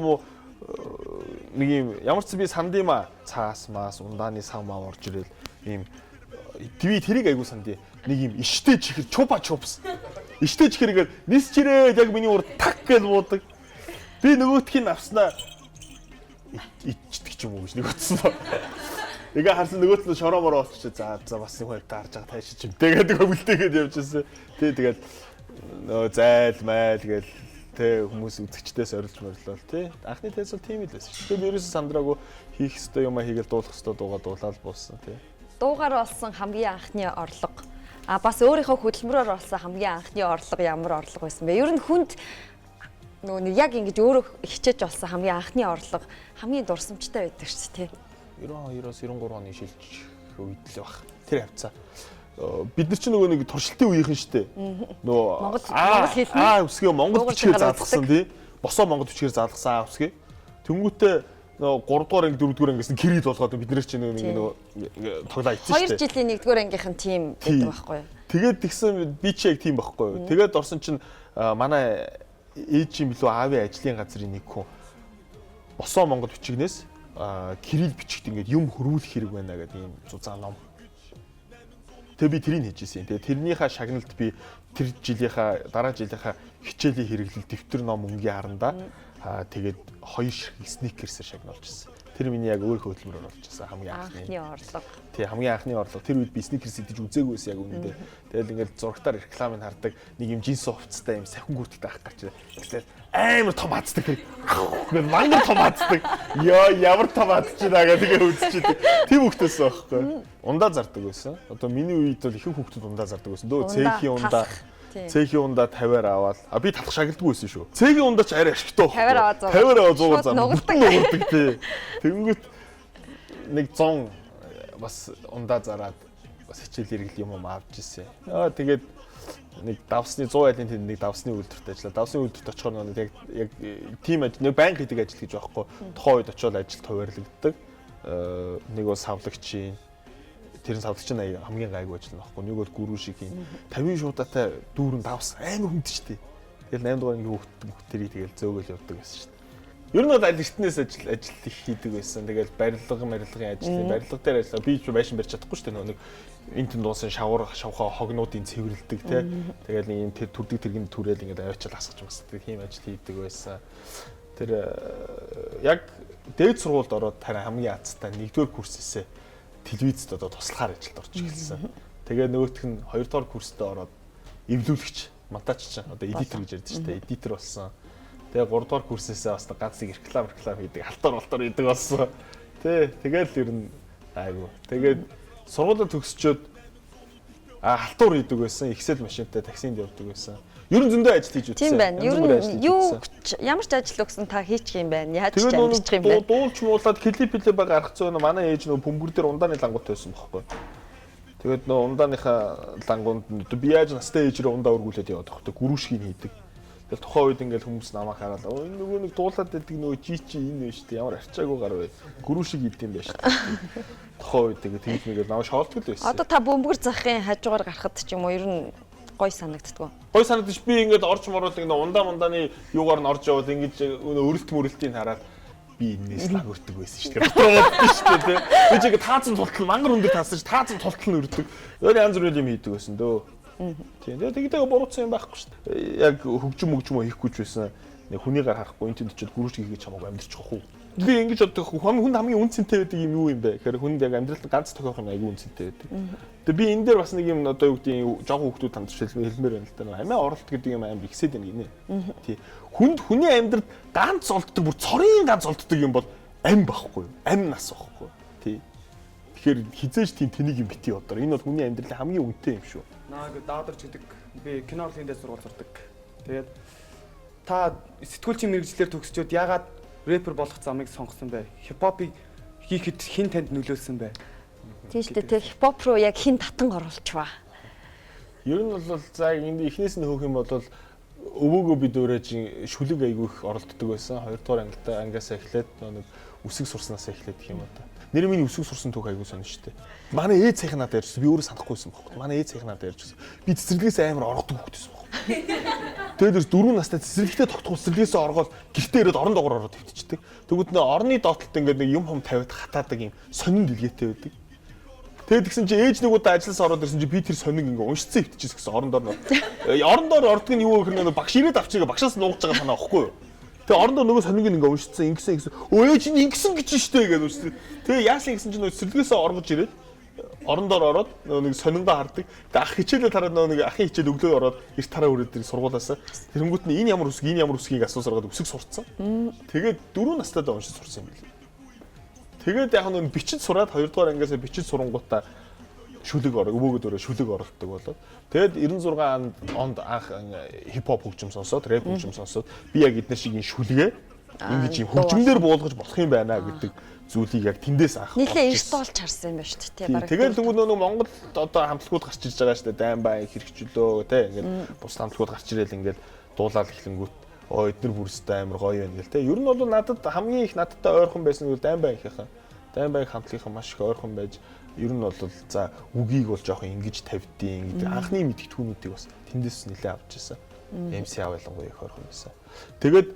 S3: нэг юм ямар ч би санд юм а цаас маас ундааны сан маа орж ирэл ийм TV тэрийг айгуу санд нэг юм иштэй чихэр чупа чупс иштэй чихэргээд нис чирээд яг миний урд так гэж буудаг. Би нөгөөтхийг авснаа ичдэг ч юм уу гэж нэг утсан. Ингээ харсан нөгөөт нь шороо мороо очиж за бас нэг хоёр таарж байгаа таашиж юм. Тэгээд хөвөлтэйгээд явжсэн. Тэгээд нөө зайл майл гээл тэ хүмүүс үзэгчдээс орилж морлол тий. Анхны тез бол тийм л байсан шүү. Тэгээд ерөөсөө сандраагүй хийх ёстой юм а хийгээл дуулах ёстой дуугаа дуулаад буусан тий.
S1: Дуугаар болсон хамгийн анхны орлого бас өөрийнхөө хөдөлмөрөөр болсон хамгийн анхны орлого ямар орлого байсан бэ? Ер нь хүнд нөгөө нэг яг ингэж өөрөө хичээж болсон хамгийн анхны орлого хамгийн дурсамжтай байдаг шүү тий.
S3: 92-оос 93 оны шилж үед л баг. Тэр хавцаа. Бид нар ч нөгөө нэг туршилтын үеийнхэн штэ. Нөгөө үсгээ Монгол бичгээр заалгасан тий. Босоо Монгол бичгээр заалгасан үсгээ. Тэнгүүтээ нөгөө 3 дугаар анги 4 дугаар ангиас нь кредит болгоод бид нар ч нөгөө тоглоо ицсэн штэ.
S1: 2 жилийн 1 дугаар ангийнхан тим байдаг байхгүй юу?
S3: Тэгээд тэгсэн би ч яг тийм байхгүй юу. Тэгээд орсон чинь манай ээжийн билүү аавын ажлын газрын нэг хүн босоо Монгол бичгнээс кирилл бичигт ингээд юм хөрвүүлэх хэрэг байна гэдэг ийм зузаан ном. Тэгээ би тэрийг хийжсэн. Тэгээ тэрнийхээ шагналд би тэр жилийнхаа дараа жилийнхаа хичээлийн хэрэглэл дэвтэр ном өнгийн харандаа тэгээд 2 ширхэг сникерсээр шагнуулж ирсэн. Тэр миний яг өөр хөдөлмөрөөр болж ирсэн хамгийн анхны
S1: орлого.
S3: Тий хамгийн анхны орлого. Тэр үед би сникерс идэж үзээгүй байсан яг үнэндээ. Тэгэл ингээд зурагтаар рекламыг хардаг нэг юм джинс хувцастай юм сахин гүрттэй ах гарч ирээ. Амар том хацдаг тэр. Мангар том хацдаг. Яа ямар том хацж байгаа тэгээ үзчихээ. Тэм хөвгтөөс байхгүй. Ундаа зардаг байсан. Одоо миний үед бол ихэнх хөвгтүүд ундаа зардаг байсан. Дөө цэхийн ундаа. Цэхийн ундаа 50-аар аваад би талах шагналдгүй байсан шүү. Цэгийн ундаа ч арай ашигтай байхгүй. 50-аар аваад 100 зам. Нугардаг тий. Тэнгүүт нэг 100 бас ундаа зараад бас хичээл хэрэгэл юм авч ирсэн. Тэгээд нэг давсны 100 айлын тэнд нэг давсны үйлдвэрт ажиллаа. Давсны үйлдвэрт очихоор нэг яг тим ажил, нэг банк хийдэг ажил гэж байхгүй. Тухайн үед очиод ажилд хуваарлагддаг. Нэг бол савлагчийн тэр савлагчийн хамгийн гайгүй ажил нөхгүй. Нэг бол гүрүү шиг юм. 50 шуудаатай дүүрэн давс амар хүндчтэй. Тэгэл 8 дугаар ингээ хүүхдэрийг тэгэл зөөгөл явдаг байсан шүү дээ. Ер нь бол аль эртнээс ажил их хийдэг байсан. Тэгэл барилгын ажлын барилга дээр ажиллаа. Би ч байшин барьж чадахгүй шүү дээ. Нэг энтэн дуусан шавхаа хогнуудын цэвэрлдэг тий. Тэгэл нэг юм тэр төрдөг тэргийн түрэл ингээд аваачаал хасгаж масдаг тийм ажил хийдэг байсан. Тэр яг дээд сургуульд ороод харин хамгийн азтай 1-р курсээсээ телевизэд одоо туслахаар ажилд орж эхэлсэн. Тэгээ нөгөөх нь 2-р курстээ ороод эвлүүлэгч, монтажч одоо эдитер гэж ярьдаг шүү дээ. Эдитер болсон. Тэгээ 3-р курсээсээ бас ганц нэг реклам хийдэг, алтар хийдэг болсон. Тэгэл ер нь айгу. Тэгээд сургуулаа төгсчөөд халтур хийдэг байсан, Excel машинтай таксинд явдаг байсан. Ер нь зөндөө ажил хийж үзсэн.
S1: Тийм байна. Ер нь юу ямар ч ажил өгсөн та хийчих юм байна. Яаж ч амжиж юм байна.
S3: Дуулж муулаад клип гаргацсан нөө манай ээж нөө бөмбөр дээр ундааны лангууд байсан бохоггүй. Тэгээд нөө ундааныхаа лангуунд би яаж настай ээжрээ ундаа өргүүлээд яваад байхгүй. Гүрүүшгийг хийдэг. Тэгэл тухайн үед ингээл хүмүүс намайг хараад энэ нөгөө нэг дуулаад байдаг нөгөө чи энэ вэ штэ ямар арчаагүй гар вэ. Гүрүүшиг хийдэм байж штэ. Тухайн үед тэгээд тэгж нэгээр намайг шоолдог л байсан.
S1: Одоо та бөмбөр захын хажуугаар гарахад ч юм уу ер нь гой санагддаг.
S3: Гой санагдаж би ингээд орж моруулдаг нэг ундааны юугаар нь орж яваад ингээд өрөлт мөрөлтийг хараад би энэс лаг өртөг байсан шүү дээ. Бодлоо шүү дээ. Би ч ингээд таацсан тултал мангар өндөр таасан ш таацсан тултал нь өрдөг. Өөр янз бүрийн юм хийдэг байсан дөө. Тийм. Тэгээд буруутсан юм байхгүй шүү дээ. Яг хөгжим хийхгүй ч байсан. Нэг хүний гар харахгүй энэ тэнд очиод гүрүүш хийгээд чамаагүй амьдэрчих واخ уу. Би ингэж боддог хүн хамгийн үнцэнтэй байдаг юм юу юм бэ? Тэгэхээр хүнд яг амьдралд ганц тохиох юм айгүй үнцэнтэй байдаг. Тэгээ би энэ дээр бас нэг юм одоо юу гэдэг нь жоохон хүмүүс танд хэлмээр байна л да. Амиа оролт гэдэг юм амар ихсээд байна гинэ. Тий. Хүний амьдралд ганц олддог бүр цорын ганц олддог юм бол ам байхгүй юу? Ам нас байхгүй. Тий. Тэгэхээр хизээж тийм тэнийг юм бити одоо. Энэ бол хүний амьдралын хамгийн үнэтэй юм шүү.
S8: Наа ингэ даадарч гэдэг би кино урлагийн дэс сургууль сурдаг. Тэгээд та сэтгүүлчийн мэрэгчлэр төгсчөөд яагаад рэпер болох замыг сонгосон бэ? Хипхопыг хийхэд хэн танд нөлөөлсөн бэ?
S1: Тийм шүү дээ. Тэгээ хипхоп руу яг хэн татан оруулчваа.
S3: Ер нь бол за энд эхнээс нь хөөх юм бол өвөөгөө бид өөрөө шүлэг айгүй их оролддог байсан. 2 дугаар ангиас эхлээд нэг үсэг сурснаас эхлээд гэх юм одоо. Нэр минь үсэг сурсан түүх айгүй сонь шүү дээ. Манай ээж цайх надад ярьжсэн. Би өөрөө санахгүйсэн байхгүй. Манай ээж цайх надад ярьжсэн. Би цэцэрлэгээс амар оргодог хүүхдээс байхгүй. Тэгээд 4 настай цэцэрлэгтээ тогтхол цэцэрлэгээс оргоод гэртээ ирээд орон доогоор ороод хөвтчихдэг. Тэгвэл нөө орны доотлолт ингээд нэг юм тавиад хатаадаг юм сонин дэлгээтэй байдаг. Тэгээд тэгсэн чи ээж нэг удаа ажиллаас ороод ирсэн чи би тэр сониг ингээ уншицсан хөвтчихсэн гэсэн орон доор. Орон доор ордог нь юу гэхээр нэг багш ирээд авчигаа багшаас нуугч байгаа санаа واخгүй юу? Тэгээ орон доор нөгөө сониг ингээ уншицсан ингэсэн өө чи ингэсэн гэж штэ гэдэг үстэй. Тэгээ яасан гэсэн чи нөгөө цэцэрлэгээс оргож ирээд орон доор ороод нэг сонингоо хардаг. Тэгээ ах хичээлээ тараад нэг ахын хичээл өглөө ороод эрт тараа өрөөд тэр сургуулаасаа тэрэнгүүт нь энэ ямар үсгийг асуусаргаад үсэг сурцсан. Тэгээд 4 настай даа уншиж сурсан юм билээ. Тэгээд яг нэг бичиж сураад 2 дугаар ангиасаа бичиж сурангуудаа шүлэг өвөөгөө дөөрөө шүлэг оролдог болоод тэгээд 96 онд анх хипхоп хөгжим сонсоод рэп хөгжим сонсоод би яг эдгээр шиг энэ шүлгээ ингэж юм хөгжмөндөр буулгаж болох юм байна гэдэг зүйлийг яг тэндээс анх
S1: нэлээ эрт олж харсан юм байна шүү дээ.
S3: Бараг тэгэл нөгөө Монгол одоо хамтлагууд гарч ирж байгаа шүү дээ. Дайн бай хэрэгчлөө те ингээд бус хамтлагууд гарч ирээл ингээд дуулаад эхлэнгүүт эдгээр бүрстэй амар гоё байна гэл те. Ер нь бол надад хамгийн их надтай ойрхон байсан нь дайн бай ихийнхэн. Дайн бай хамтлагийнхан маш их ойрхон байж ер нь бол за үгийг бол жоохон ингэж тавьдیں۔ Ингээд анхны мэдгэдгүүнүүдийг бас тэндээс нэлээ авч ирсэн. MC авайлангуй их ойрхон байсан. Тэгээд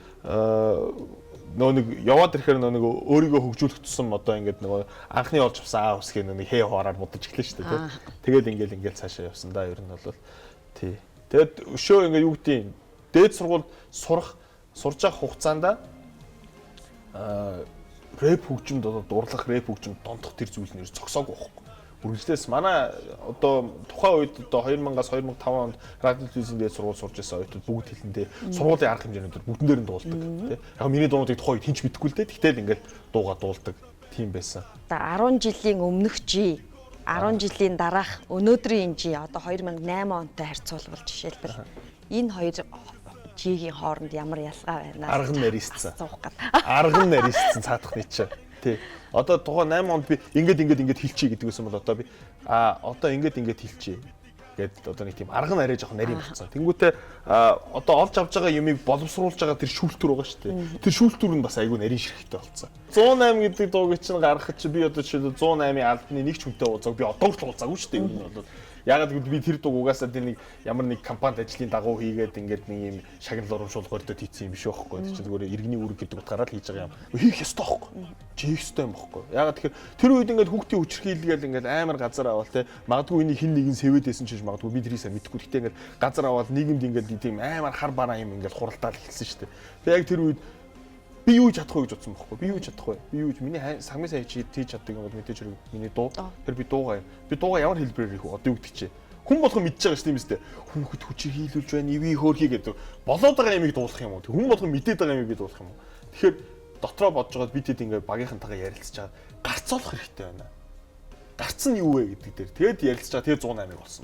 S3: нөө нэг яваад ирэхээр нөө нэг өөрийгөө хөгжүүлэх тусам одоо ингээд нөгөө анхны олж авсан аа усхийг нэг хээ хоороор будаж эхлэв шүү дээ. Тэгээд ингээл цаашаа явсан да ер нь бол тий. Тэгээд өшөө ингээд юу гэдэг юм дээд сургууль сурж авах хугацаанд рэп хөгжимд одоо дурлах рэп хөгжимд дондох тэр зүйл нэр зогсоогүй байхгүй. Үргэлжлээс манай одоо тухайн үед одоо 2000-аас 2005 онд радио телевизийн дээд сургууль сурж байсан оюутнууд бүгд хэлэндээ сургуулийн арга хэмжээнүүд бүгдэн дээр нь дуулдаг тий. Яг миний дуунуудыг тухайн үед хинч мэдэхгүй л дээ. Тэгтэл ингээд дуугаа дуулдаг тийм байсан.
S1: Одоо 10 жилийн өмнөх жи 10 жилийн дараах өнөөдрийн жи одоо 2008 онтой харьцуулбал жишээлбэл энэ хоёр жигийн хооронд ямар ялгаа байна?
S3: Арга нь нарийцсан. Арга нь нарийцсан цаадах нь чи. Тий. Одоо тухайн 8 онд би ингээд хэлчихье гэдэг байсан бол одоо би одоо ингээд хэлчихье гэдэг одоо нэг тийм арга нь арай жоохон нарийн болцсон. Тэнгүүтээ одоо олж авж байгаа юмыг боловсруулж байгаа тэр шүүлтүр байгаа шүү дээ. Тэр шүүлтүр нь бас айгүй нарийн ширхэгтэй болцсон. 108 гэдэг дууг чинь гаргахад чи би одоо жишээ 108-ийн албаны нэг ч хүнтэй уулзаг би одоо хүртэл уулзаагүй шүү дээ. Энэ бол ягаад гэвэл би тэр дууг угаасаа тэр нэг ямар нэг компанид ажлын дагуу хийгээд ингээд нэг юм шагнал урамшуулгаард хийцэн юм биш байхгүй. Тэр чинь зүгээр иргэний үүрэг гэдэг утгаараа л хийж байгаа юм. Хийх ёстой байхгүй. Чи хийх ёстой юм байхгүй. Ягаад тэгэхээр тэр үед ингээд хүүхдийн хүчрхийлгээл ингээд амар газар аваад те магадгүй энийг хин нэгэн сэвэдсэн ч магадгүй би тэрийг сайн мэдэхгүй. Гэхдээ ингээд газар аваад нийгэмд ингээд тийм амар хар бараа юм ингээд хуралдаал эхэлсэн шүү дээ. Тэгээ яг тэр үед би юу ч чадахгүй гэж бодсон байхгүй. Би юу ч чадахгүй. Би юу ч миний сагмын сайн хийж чаддаг юм бол мэдээж хэрэг миний дуу. Тэр би дуугаа юм. Би дуугаа ямар хэлбэрээр хийх вэ? Одоо юу гэдэг чи? Хүн болгон мэдж байгаа шүү дээ юм сте. Хүүхэд хүчийг хийлүүлж байна, ивээ хөөрхий гэдэг. Болоод байгаа ямиг дуулах юм уу? Хүн болгон мэдээд байгаа ямиг би дуулах юм уу? Тэгэхээр дотроо бодож байгаад бид хэд ингээ багийнхантайгаа ярилцж байгаа. Гарцуулах хэрэгтэй байна. Гарц нь юу вэ гэдэг дээр. Тэгэд ярилцж байгаа. Тэгээ 108-ыг болсон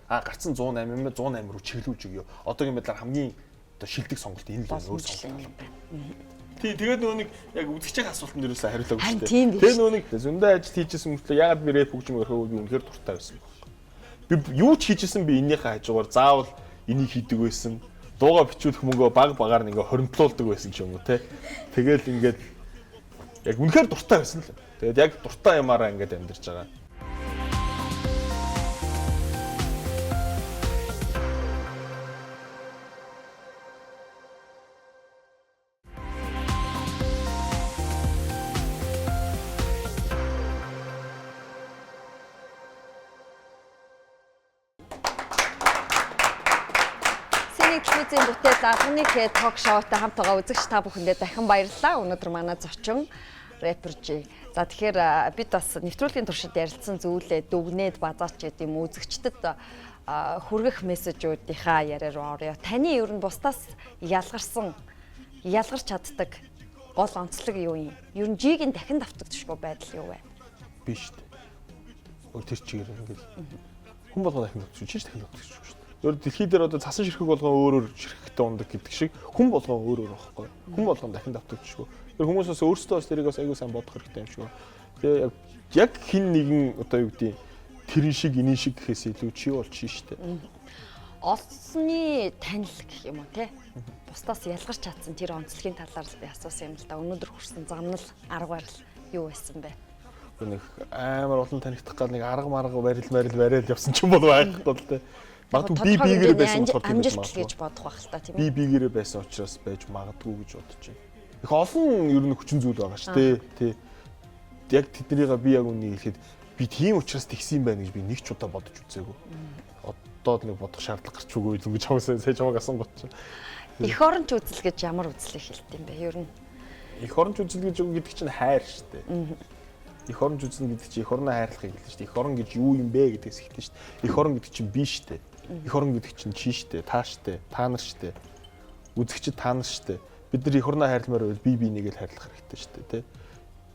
S3: байна. Гарц нь 108 юм 108 руу чиглүүлж өгөө. Одоогийн байдлаар хамгийн оо шилдэг сонголт энэ л өөр сонголт байна. Тий, тэгээд нөгөө нэг яг үзэгчийн асуултанд дээрээс хариулаагүй шүү дээ. Тэгээд нөгөө нэг зөндөө ажил хийжсэн мөртлөө ягаад би рэп хөгжим өрхөө би үнэхээр дуртай байсан бэ? Би юу ч хийжсэн би энийхээ хажуугаар заавал энийг хийдэг байсан. Дууга бичүүлэх мөнгөө багаар ингээ хоримтлуулдаг байсан ч юм уу те. Тэгэл ингээд яг үнэхээр дуртай байсан л. Тэгээд яг дуртай юмараа ингээд амьдарч байгаа.
S1: телевизийн бүтээл Алганы ток шоутай хамт байгаа үзэгч та бүхэндээ дахин баярлалаа. Өнөөдөр манай зочин реппер G. За тэгэхээр бид бас нэвтрүүлгийн туршид ярилцсан зүйлээ дүгнээд базаач гэдэг юм үзэгчдэд хүргэх мессежүүдийнхаа яриа руу орё. Таны ер нь бусдаас ялгарч чаддаг гол онцлог юу юм? Ер нь G-ийн дахин давтагдчихгүй байдал юу вэ?
S3: Би шүү дээ. Тэр чигээр ингээл хүн болгоо дахин давтчих, чи дахин давтчих шүү дээ. Өөр дэлхий дээр одоо цасан ширхэг болгоо өөр ширхэгтэй ундаг гэдэг шиг хүн болгоо өөр байхгүй. Хүн болгоо дахин давтчихгүй. Тэр хүмүүсээс өөрсдөө бас тэрийг бас аягүй сайн бодох хэрэгтэй юм шиг байна. Тэгээ яг хин нэгэн одоо юу гэдэг тэрэн шиг энийн шиг гэхээс илүү чи бол чи шүү дээ.
S1: Олсны танил гэх юм уу те? Бусдаас ялгарч чадсан тэр онцлогийн талаар би асуусан юм л да. Өнөөдөр хүрсэн замнал арга барил юу байсан бэ?
S3: Нэг амар олон танигдах гал нэг арга марга барил явсан ч юм бол байхгүй бол те. Магадгүй би бигээр байсан болохоор
S1: амжилт гэж бодох байх л та тийм
S3: би
S1: ээ.
S3: бигээр байсан учраас байж магадгүй гэж бодож байна. Их олон ер нь хүчин зүйл байгаа шүү дээ. Яг тэднийгээ би яг үнийг хэлэхэд би тийм учраас тэгсэн юм байна гэж би нэг ч удаа бодож үзээгүй. Одоо нэг бодох шаардлага гарч үгүй л гэж хамсаа сая чамаг асуусан гот чинь.
S1: Эх оронч үзэл гэж ямар үзлийг хэлт юм бэ? Ер нь
S3: эх оронч үзэл гэж үг гэдэг чинь хайр шүү дээ. Эх оронч үзэл гэдэг чинь эх орны хайрлахыг хэлнэ шүү дээ. Эх орон гэж юу юм бэ гэдгээс эхэлнэ шүү дээ. Эх орон гэдэг чинь би шүү дээ. Эх орон гэдэг чинь чи шүү дээ. Та шүү дээ. Та нар шүү дээ. Үзэгчд та нар шүү дээ. Бид нар эх орноо хайрламаар байвал би нэгээл хайрлах хэрэгтэй шүү дээ, тий.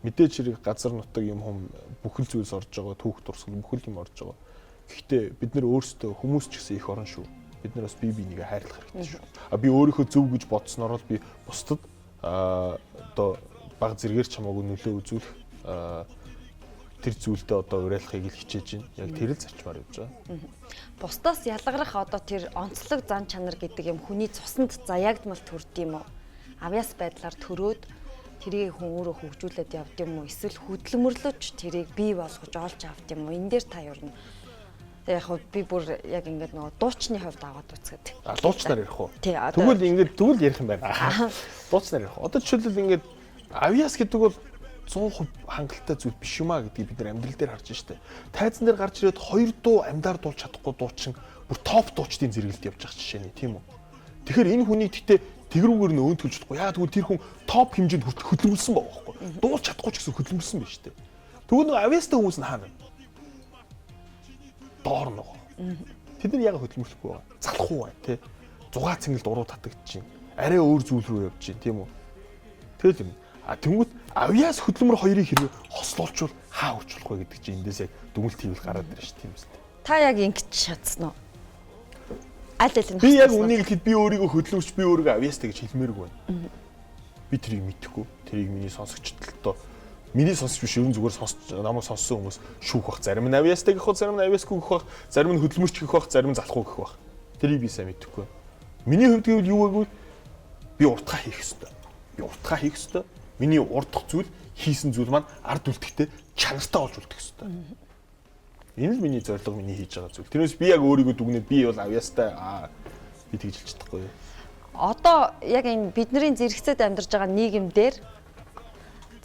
S3: Мэдээж хэрэг газар нутаг юм хүм бүхэл зүйлс орж байгаа, түүх дурсгал бүхэл юм орж байгаа. Гэхдээ бид нар өөрсдөө хүмүүс ч гэсэн эх орон шүү. Бид нар бас би нэгээ хайрлах хэрэгтэй шүү. Би өөрийнхөө зөв гэж бодсноор л би бусдад одоо баг зэргээр чамаагүй нөлөө үзүүлэх тэр зүйлдээ одоо уриалахыг л хичээж байна. Яг тэр л зарчмаар явж байгаа.
S1: Бусдаас ялгарах одоо тэр онцлог зан чанар гэдэг юм хүний цуснд заяагдмал төрд юм уу? Авьяас байдлаар төрөөд тэрийг хүн өөрөө хөгжүүлээд явд юм уу? Эсвэл хөдөлмөрлөж тэрийг бий болгож олж авд юм уу? Энэ дээр та ер нь яг би бүр яг ингээд нөгөө дуучны хувьд аваад үзгээд.
S3: Дуучнаар ярих уу? Тэгвэл ярих юм байна. Дуучнаар ярих. Одоо жишээлбэл ингээд авьяас гэдэг бол 100% хангалттай зүйл биш юм а гэдгийг бид нар амьдрал дээр харж штэ. Тайзан дээр гарч ирээд 2 дуу амьдаар дуулж чадахгүй дуучин бүр топ дуучдын зэрэгэлд явж байгаа жишээ нь тийм үү. Тэгэхээр энэ хүнийг гэтээ тэгрүүгээр нь өөнд төлж чадахгүй. Яа тэгвэл тэр хүн топ хэмжээнд хүртэл хөдөлмөрсөн байгаа байхгүй. Дуулж чадахгүй ч гэсэн хөдөлмөрсөн байна штэ. Тэгвэл нэг авьяастай хүмүүс нь хаана? Доор нөгөө. Тэд нар яг хөдөлмөрлөхгүй байгаа. Залахгүй бай тий. Зугаа цэнгэлд уруу татагдчихээн. Арай өөр зүйл рүү явж чинь тийм үү. Тэгэл юм. Тэнгүүт авьяас хөдөлмөр хоёрыг хэрэг хослуулчвал хаа үржүүлэх вэ гэдэг чинь эндээс яг дүгнэлт хийвэл гараад ирж тийм үстэй.
S1: Та яг ингэж шатсан уу? Аль аль нь
S3: би яг үнийг хэлэхэд би өөрийгөө хөдөлмөрч би өөрийгөө авьяастай гэж хэлмээргүй байна. Би тэрийг мэдэхгүй. Тэрийг миний сонсогчдолтой миний сонсч биш ер нь зүгээр сонсч намайг сонссон хүмүүс шүүх бах. Зарим нь авьяастай гэх бах, зарим нь авьяасгүй гэх бах, зарим нь хөдөлмөрч гэх бах, зарим нь залахгүй гэх бах. Тэрийг би сайн мэдэхгүй. Миний хувьд гэвэл юу вэ? Би уртгаа хийх ёстой. Би уртгаа хийх ёстой. Миний урдах зүйл хийсэн зүйл маань ард үлдэхтэй чанартай болж үлдэх ёстой. Энэ л миний зорилго, миний хийж байгаа зүйл. Тэрнээс би яг өөрийгөө дүгнээд би бол авьяастай би тэгж хэлж чадахгүй.
S1: Одоо яг энэ бидний зэрэгцээд амьдарч байгаа нийгэмдэр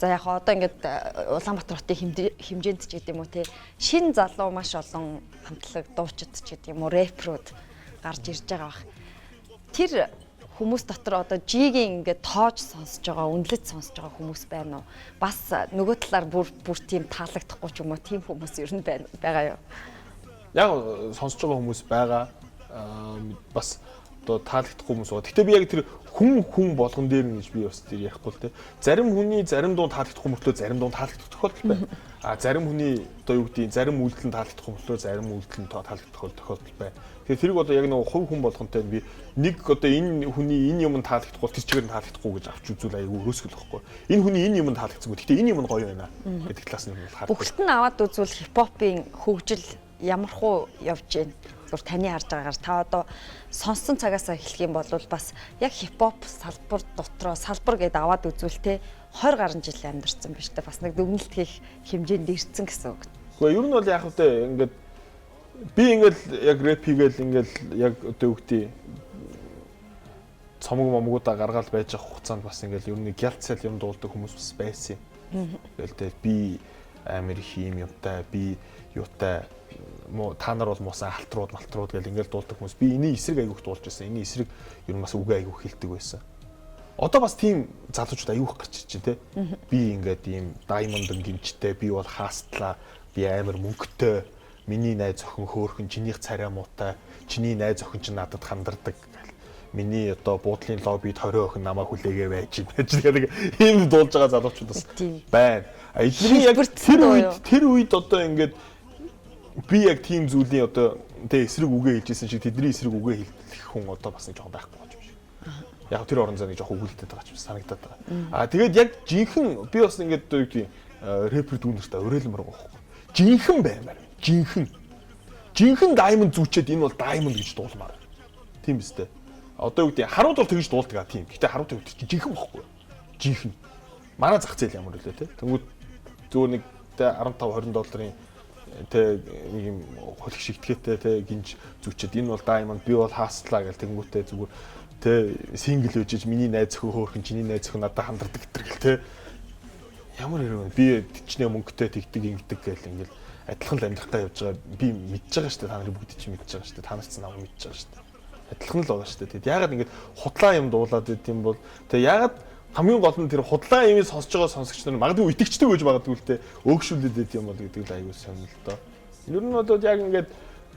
S1: за яг одоо ингээд Улаанбаатар хотын хэмжээнд ч гэдэг юм уу те шинэ залуу маш олон хамтлаг дуучид ч гэдэг юм уу рэпрүүд гарч ирж байгаа бах. Тэр хүмүүс дотор одоо G-ийн ингээд тоож сонсож байгаа, үнэлж сонсож байгаа хүмүүс байна уу? Бас нөгөө талаар бүр тийм таалагдахгүй ч юм уу тийм хүмүүс ер нь байгаа юу?
S3: Яг сонсож байгаа хүмүүс байгаа. Бас одоо таалагдахгүй хүмүүс байгаа. Гэхдээ би яг тэр хүн болгон дээр нь гэж би бас тэр ярихгүй л те. Зарим хүний зарим дуу таалагдахгүй мөртлөө зарим дуу таалагдах тохиолдол байна. Зарим хүний одоо юу гэдгийг зарим үйлдэл нь таалагдахгүй мөртлөө зарим үйлдэл нь таалагдах тохиолдол байна. Тэгэхээр тэрийг одоо яг нэг хувь хүн болгонтой би нэг одоо энэ хүний энэ юм таалагдахгүй тэр чигээр нь таалагдахгүй гэж авч үзүүл аягүй өрөөсгөл واخгүй. Энэ хүний энэ юм таалагдсангүй. Гэхдээ энэ юм гоё байна гэдэг талаас нь бол харах.
S1: Бүгд нь аваад үзвэл хипхопын хөгжил ямархуу явж байна. Зүгээр таны харж байгаагаар та одоо сонссон цагаасаа эхлэх юм бол бас яг хипхоп салбар дотроо салбар гэдээ аваад үзвэл те 20 гаруй жил амьдарсан биш үү? Бас нэг дүгнэлт хийх хэмжээнд ирсэн гэсэн үг.
S3: Гэхдээ ер нь бол яг хөтэ ингээд би ингээд яг рэп хийгээл ингээд яг одоо үгтий цомог момгуудаа гаргаал байж байгаа хугацаанд бас ингээд ер нь гялцэл юм дуулдаг хүмүүс бас байсан юм. Тэгэл би амар их юм юмтай, би юутай та нар бол муусан алтрууд гэл ингээл дуулдаг хүмүүс. Би энэний эсрэг аягүйх дуулж байсан. Энэний эсрэг ер нь бас үгээ аягүйх хэлдэг байсан. Одоо бас тийм залуучууд аягүйх гарч ирж байна те. Би ингээд ийм diamond гинжтэй, би бол хаастлаа, би амар мөнгөтэй, миний найз охин хөөхөн, чинийх царай муутай, чиний найз охин ч надад хандардаг. Миний одоо буудлын лоббид 20 охин намайг хүлээгээ байж байна. Тэгээд ийм дуулж байгаа залуучууд бас байна. Эдний яг тэр үед одоо ингээд би яг тийм зүйлийн одоо тэ эсрэг үгээ хэлжсэн шиг тэдний эсрэг үгээ хэлэх хүн одоо бас нэг жоохон байхгүй болж юм шиг. Яг тэр орон зай нэг жоохон өгүүлэлтэд байгаа ч санагдаад байгаа. Тэгээд яг жинхэнэ би бас ингээд юу гэдэг рэпер дүүнэртэй өрөөлмөр байгаа байхгүй. Жинхэнэ баймаар. Жинхэнэ diamond зүүчээд энэ бол diamond гэж дуулмаар. Тийм биз дээ. Одоо юу гэдэг харууд бол тэгж дуулдаг тийм. Гэтэ харууд юу гэдэг жинхэнэ байхгүй. Жинхэнэ. Манай зах зээл ямар үлээ те. Тэнгүүд зүгээр нэг $15-20 тэ нэг юм хөлх шигтгэхтэй тэ гинж зүчээд энэ бол diamond, би бол хаастлаа гэл тэнгүүтээ зүгээр тэ сингл үжиж миний найз өхөө хөөрхөн чиний найз өхөө надад хандардаг гэх тэ ямар хэрэг би тичнээ мөнгөтэй тэгдэг ингэдэг гэл ингээл адилхан л амьдрахтаа явж байгаа би мэдж байгаа шүү дээ, та нарын бүгд чинь мэдж байгаа шүү дээ, та нар ч намайг мэдж байгаа шүү дээ, адилхан л байгаа шүү дээ. Тэгэд ягаад ингээд худлаа юм дуулаад идэм бол тэгээ ягаад хамгийн гол нь тэр худлаа имийг сонсож байгаа сонсогч нар магадгүй итгэжтэй гэж магадгүй л те өөгшүүлээд байт юм бол гэдэг л аюул сонирхол л доо. Ер нь одоо яг ингээд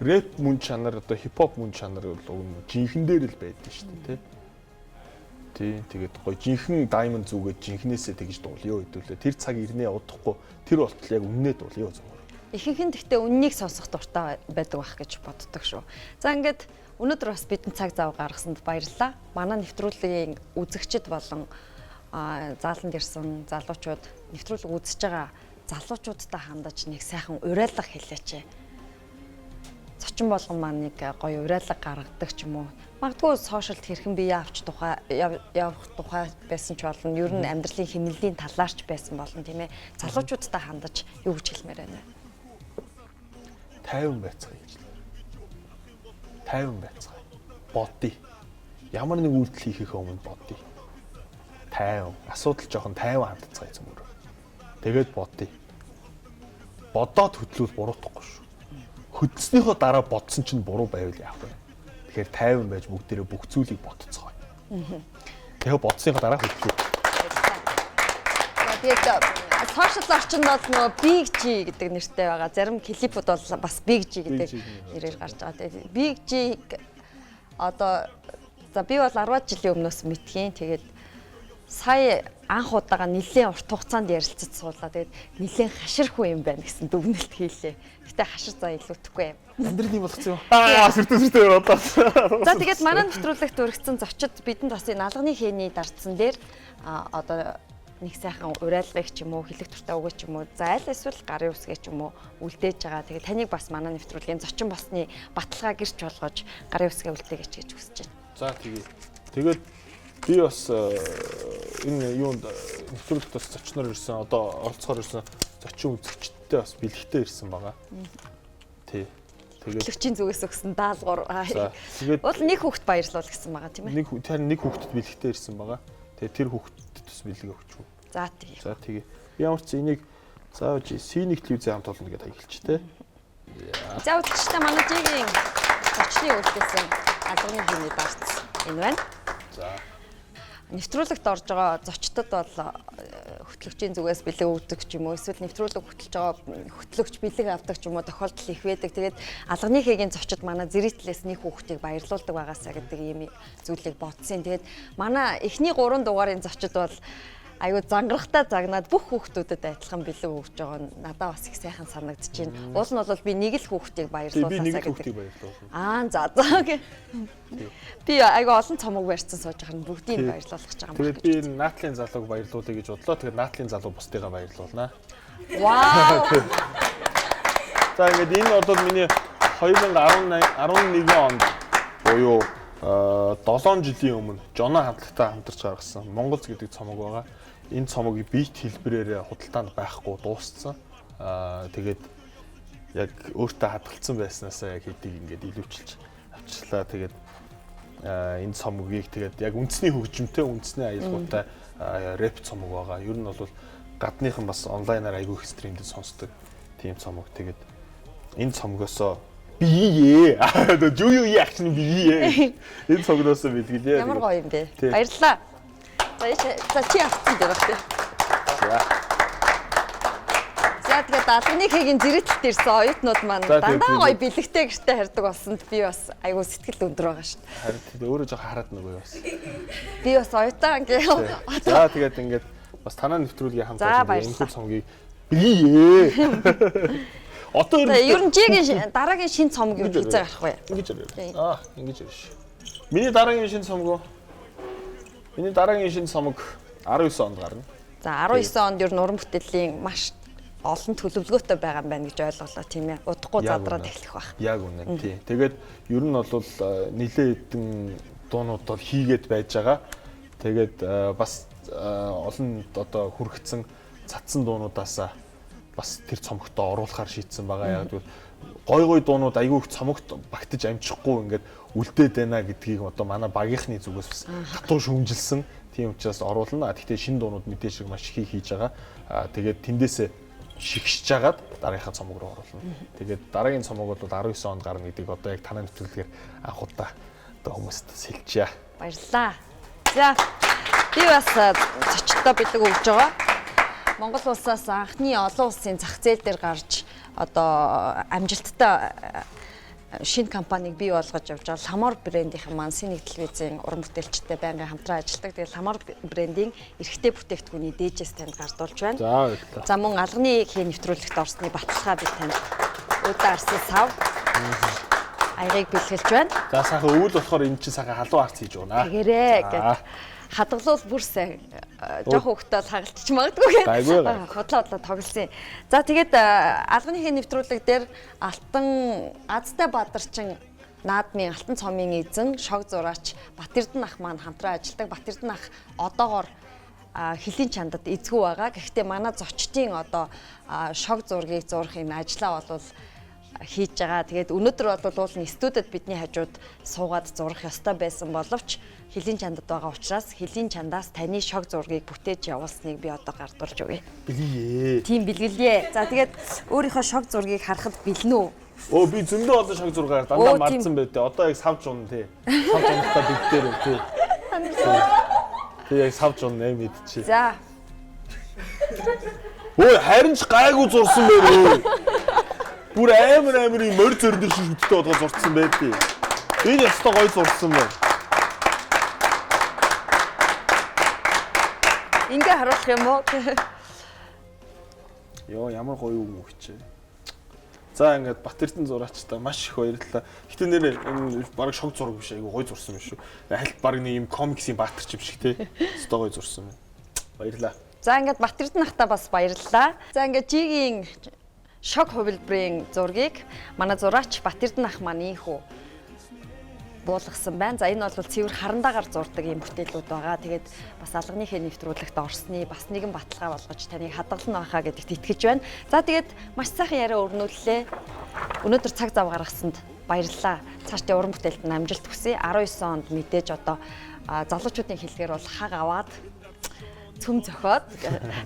S3: рэп мөн чанар одоо хипхоп мөн чанар бол жинхэнэ дээр л байдаг шүү дээ те. Тий, тэгээд гоё жинхэнэ diamond зүгээд жинхнээсээ тэгж дуулъя хэдүүлээ. Тэр цаг ирнэ удахгүй тэр болтол яг үннээ дуулъя зүгээр.
S1: Ихэнх нь гэхдээ үннийг сонсох дуртай байдаг байх гэж боддог шүү. За ингээд өнөөдөр бас бидний цаг зав гаргасанд баярлалаа. Манай нэвтрүүлгийн үзэгчид болон зааланд ирсэн залуучууд нэвтрүүлэг үзэж байгаа залуучуудтай хандаж нэг сайхан уриалга хэлээч. Зочин болгон маань нэг гоё уриалга гаргадаг ч юм уу. Магадгүй сошиалд хэрхэн бие авч явах тухай байсан ч болно. Ер нь амьдралын хэмнэлийн талаарч байсан болно тийм ээ. Залуучуудтай хандаж юу гэж хэлмээр байна вэ?
S3: 50 байцгаая гэж. 50 байцгаая. Бодъё. Ямар нэг үйлдэл хийхээ өмнө бодъё. 50. Асуудал жоохон 50 хандцгаая зөмөр. Тэгээд бодъё. Бодоод хөдлөл буруутахгүй шүү. Хөдөлснийхөө дараа бодсон чинь буруу байвал яах вэ? Тэгэхээр 50 байж бүгдээрээ бүх зүйлийг бодцгоо. Тэгээ бодсныхоо дараа хөдлөө. Тэгээд сошиал орчинд бол нөгөө Big G гэдэг нэртэй байгаа. Зарим клипүүд бол бас Big G гэдэг нэрээр гарч байгаа. Тэгээд Big G одоо за би бол 10 жилийн өмнөөс мэдхийн. Тэгээд сая анх удаага нэлээд урт хугацаанд ярилцаж суулаа. Тэгээд нэлээд хаширхгүй юм байна гэсэн дүгнэлт хийлээ. Гэтэ хашир заа илүүтэхгүй юм. Амьдрал юм болгоцсон юм. Сүртэй бодоо.
S1: За тэгээд манай нэвтрүүлэгт өргөцсөн зочид бидэнд бас энэ алганы хээний дардсан дээр одоо нэг сайхан уриалгыг ч юм уу хэлэх туртаа өгөөч ч юм уу за аль эсвэл гарын үсгээ ч юм уу үлдээж байгаа. Тэгээд таныг бас манай нэвтрүүлгийн зочин болсны баталгаа гэрч болгож гарын үсгээ үлдээгэж гэж хүсэж байна.
S3: За тэгээд би бас энэ юунд нэвтрүүлэгт бас зочноор ирсэн одоо оролцохоор ирсэн зочин үзэгчдтэй бас бэлэгтэй ирсэн байгаа. Тий. Тэгээд
S1: хөтлөгчийн зүгээс өгсөн даалгавар. Тэгээд бол нэг хүүхэд баярлуул гэсэн байгаа тийм ээ.
S3: Нэг хүүхэдд бэлэгтэй ирсэн байгаа. Тэгээд тэр хүүхэдд бас бэлэг өгчихв.
S1: За тэгээ.
S3: За тэгээ. Ямар ч энийг зааж C1 телевизээ хамт олно гэдээ хаягч те.
S1: За үзэгчтэй манай Жигийн зочны үлдээсэн алганы хэмнээ дарц энэ байна.
S3: За.
S1: Нэвтрүүлэгт орж байгаа зочдод бол хөтлөгчийн зүгээс бэлэг өгдөг ч юм уу эсвэл нэвтрүүлэг хөтлж байгаа хөтлөгч бэлэг авдаг ч юм уу тохиолдол их байдаг. Тэгээд алганы хэгийн зочид манай зэрэглээс нэг хүүхдийг баярлуулдаг байгаасаа гэдэг ийм зүйлийг бодсон. Тэгээд манай эхний 3 дугаарын зочид бол аюу зангарахтаа загнаад бүх хүүхдүүдэд адилхан бэлэг өгж байгаа нь надад бас их сайхан санагдаж байна. Уул нь бол би нэг л хүүхдийг баярлуулаасаа гэдэг. За. Би аюу олон цомог барьсан сууж байгаа нь бүгдийг баярлуулах гэж байгаа юм байна.
S3: Тэгээд би наатлын залууг баярлуулъя гэж бодлоо. Тэгээд наатлын залуу бусдыгаа баярлуулнаа.
S1: Вау.
S3: За ингээд энэ одоо миний 2011 онд буюу 7 жилийн өмнө Жона хамтлагтай хамтарч гаргасан Монголз гэдэг цомог байгаа. Энэ цомогийг бит хэлбэрээр худалдаанд байхгүй дууссан. Тэгээд яг өөртөө хадгалсан байснаасаа яг хэдийг ингээд илүүчилж авчлаа. Тэгээд энэ цомогийг тэгээд яг үндэсний хөгжимтэй үндэсний аялгаутай рэп цомог байгаа. Ер нь бол гадныхан бас онлайнаар айгүй их стримдээ сонсдог тийм цомог. Тэгээд энэ цомгоосоо бие юу яах чинь бие энэ цомгоосоо бэлгэлээ.
S1: Ямар гоё юм бэ. Баярлалаа. За чи авсан дээр багт. За тэгээд алганы хийгийн зэрэгтэлд ирсэн оюутнууд маань дандаа гоё бэлэгтэй гэртээ хардаг болсонд би бас айгүй сэтгэл өндөр байгаа шүү дээ.
S3: Харин тэгээд өөрөө жоох хараад нөгөө бас.
S1: Би бас оюутан гээ.
S3: За тэгээд ингээд бас танаа нэвтрүүлгийн хамт энэ хүү цомгийг бие. Одоо
S1: ер нь жигийн дараагийн шин цомог юу хийж байгаа гарах вэ?
S3: Ингэж ярив. Ингэж ярив. Миний дараагийн шин цомог. Миний дараагийн шин цомог 19 онд гарна.
S1: За 19 онд ер нь уран бүтээлийн маш олон төлөвлөгөөтэй байгаа юм байна гэж ойлголоо тийм ээ. Удахгүй задраад эхлэх байх.
S3: Яг үнэ тий. Тэгээд ер нь бол нэлээд хэдэн дуунууд бол хийгээд байж байгаа. Тэгээд бас олон одоо хүргэцэн цацсан дуунуудаасаа бас тэр цомогтоо оруулахар шийдсэн байгаа. Яг гой дуунууд айгүй их цомогт багтаж амжихгүй ингээд үлдээд байна гэдгийг одоо манай багийнхны зүгээс бас хатуу шүүмжилсэн. Тийм учраас оруулна. Гэхдээ шинэ дуунууд мэдээж шиг маш их хийж байгаа. Тэгээд тэндээсээ шигшж жагаад дараагийнхаа цомог руу оруулна. Тэгээд дараагийн цомог бол 19 онд гарна гэдгийг одоо яг танай нэвтрүүлгээр анх удаа одоо хүмүүст сэлжээ.
S1: Баярлалаа. За би бас зочдтой бэлэг өгж байгаа. Монгол улсаас анхны олон улсын зах зээл дээр гарч одоо амжилттай шинэ компанийг бий болгож явж байгаа Ламор брендийнхэн маань Синик телевизийн уран бүтээлчтэй байнгын хамтран ажилладаг. Тэгээд Ламор брендийн эрхтэй бүтээгдэхүүний дээжээс танд гардуулж байна.
S3: За баярлалаа.
S1: За мөн алганы хээ нэвтрүүлэгт орсны баталгаа би танд өдөө арсан сав аягыг бэлгэлж байна.
S3: За сайхан өвөл болохоор энэ чинь сайхан халуун арц хийж өгнө.
S1: Тэгэрээ гэж хадгалуул бүр сайн жоох хөвгтөд хагалчих магадгүй гэх. Хотлоо тоглосон. За тэгээд алганы хээ нэвтрүүлэг дээр алтан Азтай Бадарчин наадмын алтан цомын эзэн шог зураач Батэрдэн ах маань хамтран ажилладаг. Батэрдэн ах одоогоор хөлийн чандад эзгүй байгаа. Гэхдээ манай зочдын одоо шог зургийг зурах энэ ажлаа бол хийж байгаа. Тэгээд өнөөдөр бол уулын студид бидний хажууд суугаад зурах ёстой байсан боловч хөлийн чандад байгаа учраас хөлийн чандаас таны шог зургийг бүтээж явуулсныг би одоо гардуулж өгье.
S3: Бэлгээ.
S1: Тийм бэлгэлээ. За тэгээд өөрийнхөө шог зургийг харахад бэлнэ үү?
S3: Би зөндөө олон шог зургаар дандаа мардсан байдэ. Одоо яг савж унна тий. Савж унахтаа бэлдээр тий. Тэгээ яг савж унна мэдчихээ.
S1: За.
S3: Өө харин ч гайгүй зурсан байх. Бүр амар юм морь зөрдөр шиг хөдөлтөд бодгоо зурцсан байдیں۔ Энэ ястаа гоё зурсан байна.
S1: Ингээ харуулах юм уу?
S3: Йоо ямар гоё юм өгчээ. За ингээд Батэрдэн зураачтай маш их баярлалаа. Гэтэ нэр энэ баг шог зураг биш айгу гоё зурсан биш үү. Хальт баг нэг юм комиксийн баатарч юм шиг те. Өстой гоё зурсан байна. Баярлалаа.
S1: За ингээд Батэрдэн ахта бас баярлалаа. За ингээд жигийн шог хувилбарын зургийг манай зураач Батэрдэн ах маань ийхүү буулгасан байна. За энэ бол цэвэр харандаагаар зурдаг юм бүтээлүүд байгаа. Тэгээд бас алганы хээ нэвтрүүлэгт орсны бас нэгэн баталгаа болгож таныг хадгална байхаа гэдэгт итгэж байна. За тэгээд маш сайхан яриа өрнүүллээ. Өнөөдөр цаг зав гаргасанд баярлалаа. Цаашдын уран бүтээлд амжилт хүсье. 19 онд мэдээж одоо залуучуудын хэлгээр бол хаг аваад цөм зөхиод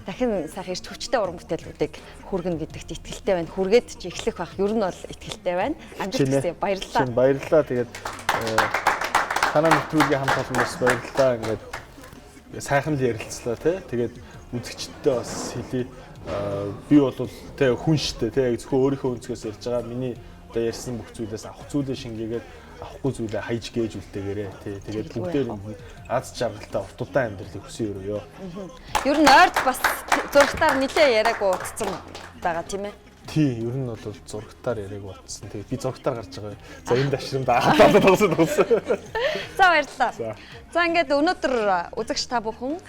S1: дахин сайхан ирч хүчтэй уран бүтээлүүдийг хүргэнэ гэдэгт итгэлтэй байна. Хүргээд ч эхлэх бах ер нь бол итгэлтэй байна. Амжилт хүсье. Баярлалаа.
S3: Баярлалаа. Тэгээд танаа нэвтрүүлгийн хамт олон бас баярлалаа. Ингээд сайхан л ярилцлаа тий. Тэгээд үзэгчдтэй бас хэлий. Би бол тий хүн штэ тий зөвхөн өөрийнхөө өнцгөөс ярьж байгаа. Миний одоо ярьсан бүх зүйлээс авах зүйлээ шингээгээд авахгүй зүйлээ хайж гээж үлдээгээрээ тий. Тэгээд бүгдээр аз жаргалтай уртудаан амьдралыг хүсье өрөөё.
S1: Ер нь ойрд бас зургатаар нэлээ яриаг уудсан байгаа тийм ээ.
S3: Тий, ер нь бол зургатаар яриаг уудсан. Тэгээд би зургатаар гарч байгаа. За энэ дашрамд хаалаа тоглосон.
S1: За баярлалаа. За ингээд өнөөдөр үзэгч та бүхэн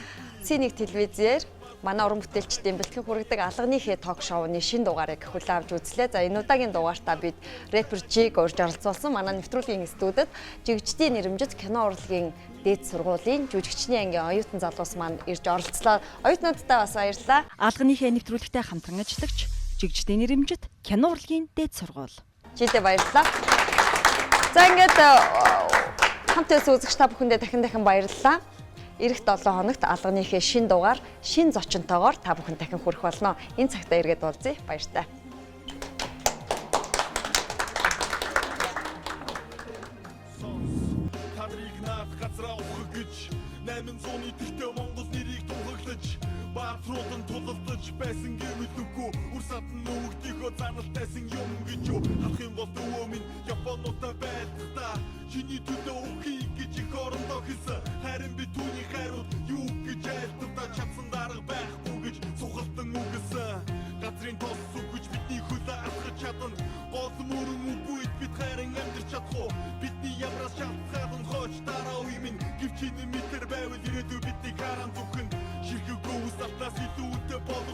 S1: Синик телевизээр манай уран бүтээлчдийн бэлтгэн хүргэдэг алганы хээ ток шоуны шинэ дугаарыг хүлээн авч үзлээ. За энэ удаагийн дугаартаа бид реппер Жиг урьж оролцуулсан манай нэвтрүүлгийн студид жигчдийн нэрэмжит кино урлагийн дээд сургуулийн жүжигчний ангийн оюутан залуус маань ирж оролцлоо. Оюутнуудтай бас баярлалаа.
S9: Алганы хээ нэвтрүүлэгтэй хамтран ажиллагч жигчдийн нэрэмжит кино урлагийн дээд сургууль.
S1: Жидээ баярлалаа. За ингээд хамт байсан үзэгч та бүхэндээ дахин баярлалаа. Ирэх 7 хоногт алганыхээ шин дугаар, шин зочинтойгоор та бүхэн дахин хүрэх болно. Энэ цагтаа эргээд уулзъя. Баяртай.
S2: Тадрыг наад газраа ухах гэж 800-ны тэгтээ Монгол нэрийг тунхаглаж баатруудан тулалдаж байсан гэвэл үгүй үр садан нөгөөдийнхөө заналтайсан юм гэж юу харах юм бол өвөө минь Японуудаа байлтаа чиний төлөө өгье гэж их орондоо хэлсэн харин би түүний хайрууд юу гэж айлтдаа чадсан дарга байхгүй гэж сухалтан үгэсэн газрын тос үгэж бидний хөлөө алхаж чадна гол мөрөн үгүй бид харин амьдрч чадах уу бидний ямраас шалтгаан хооч дараа үе минь гівчиний метр байвал ирээдүй бидний харан зүхэн ширхэг гүйс татлаас илүүтэй бол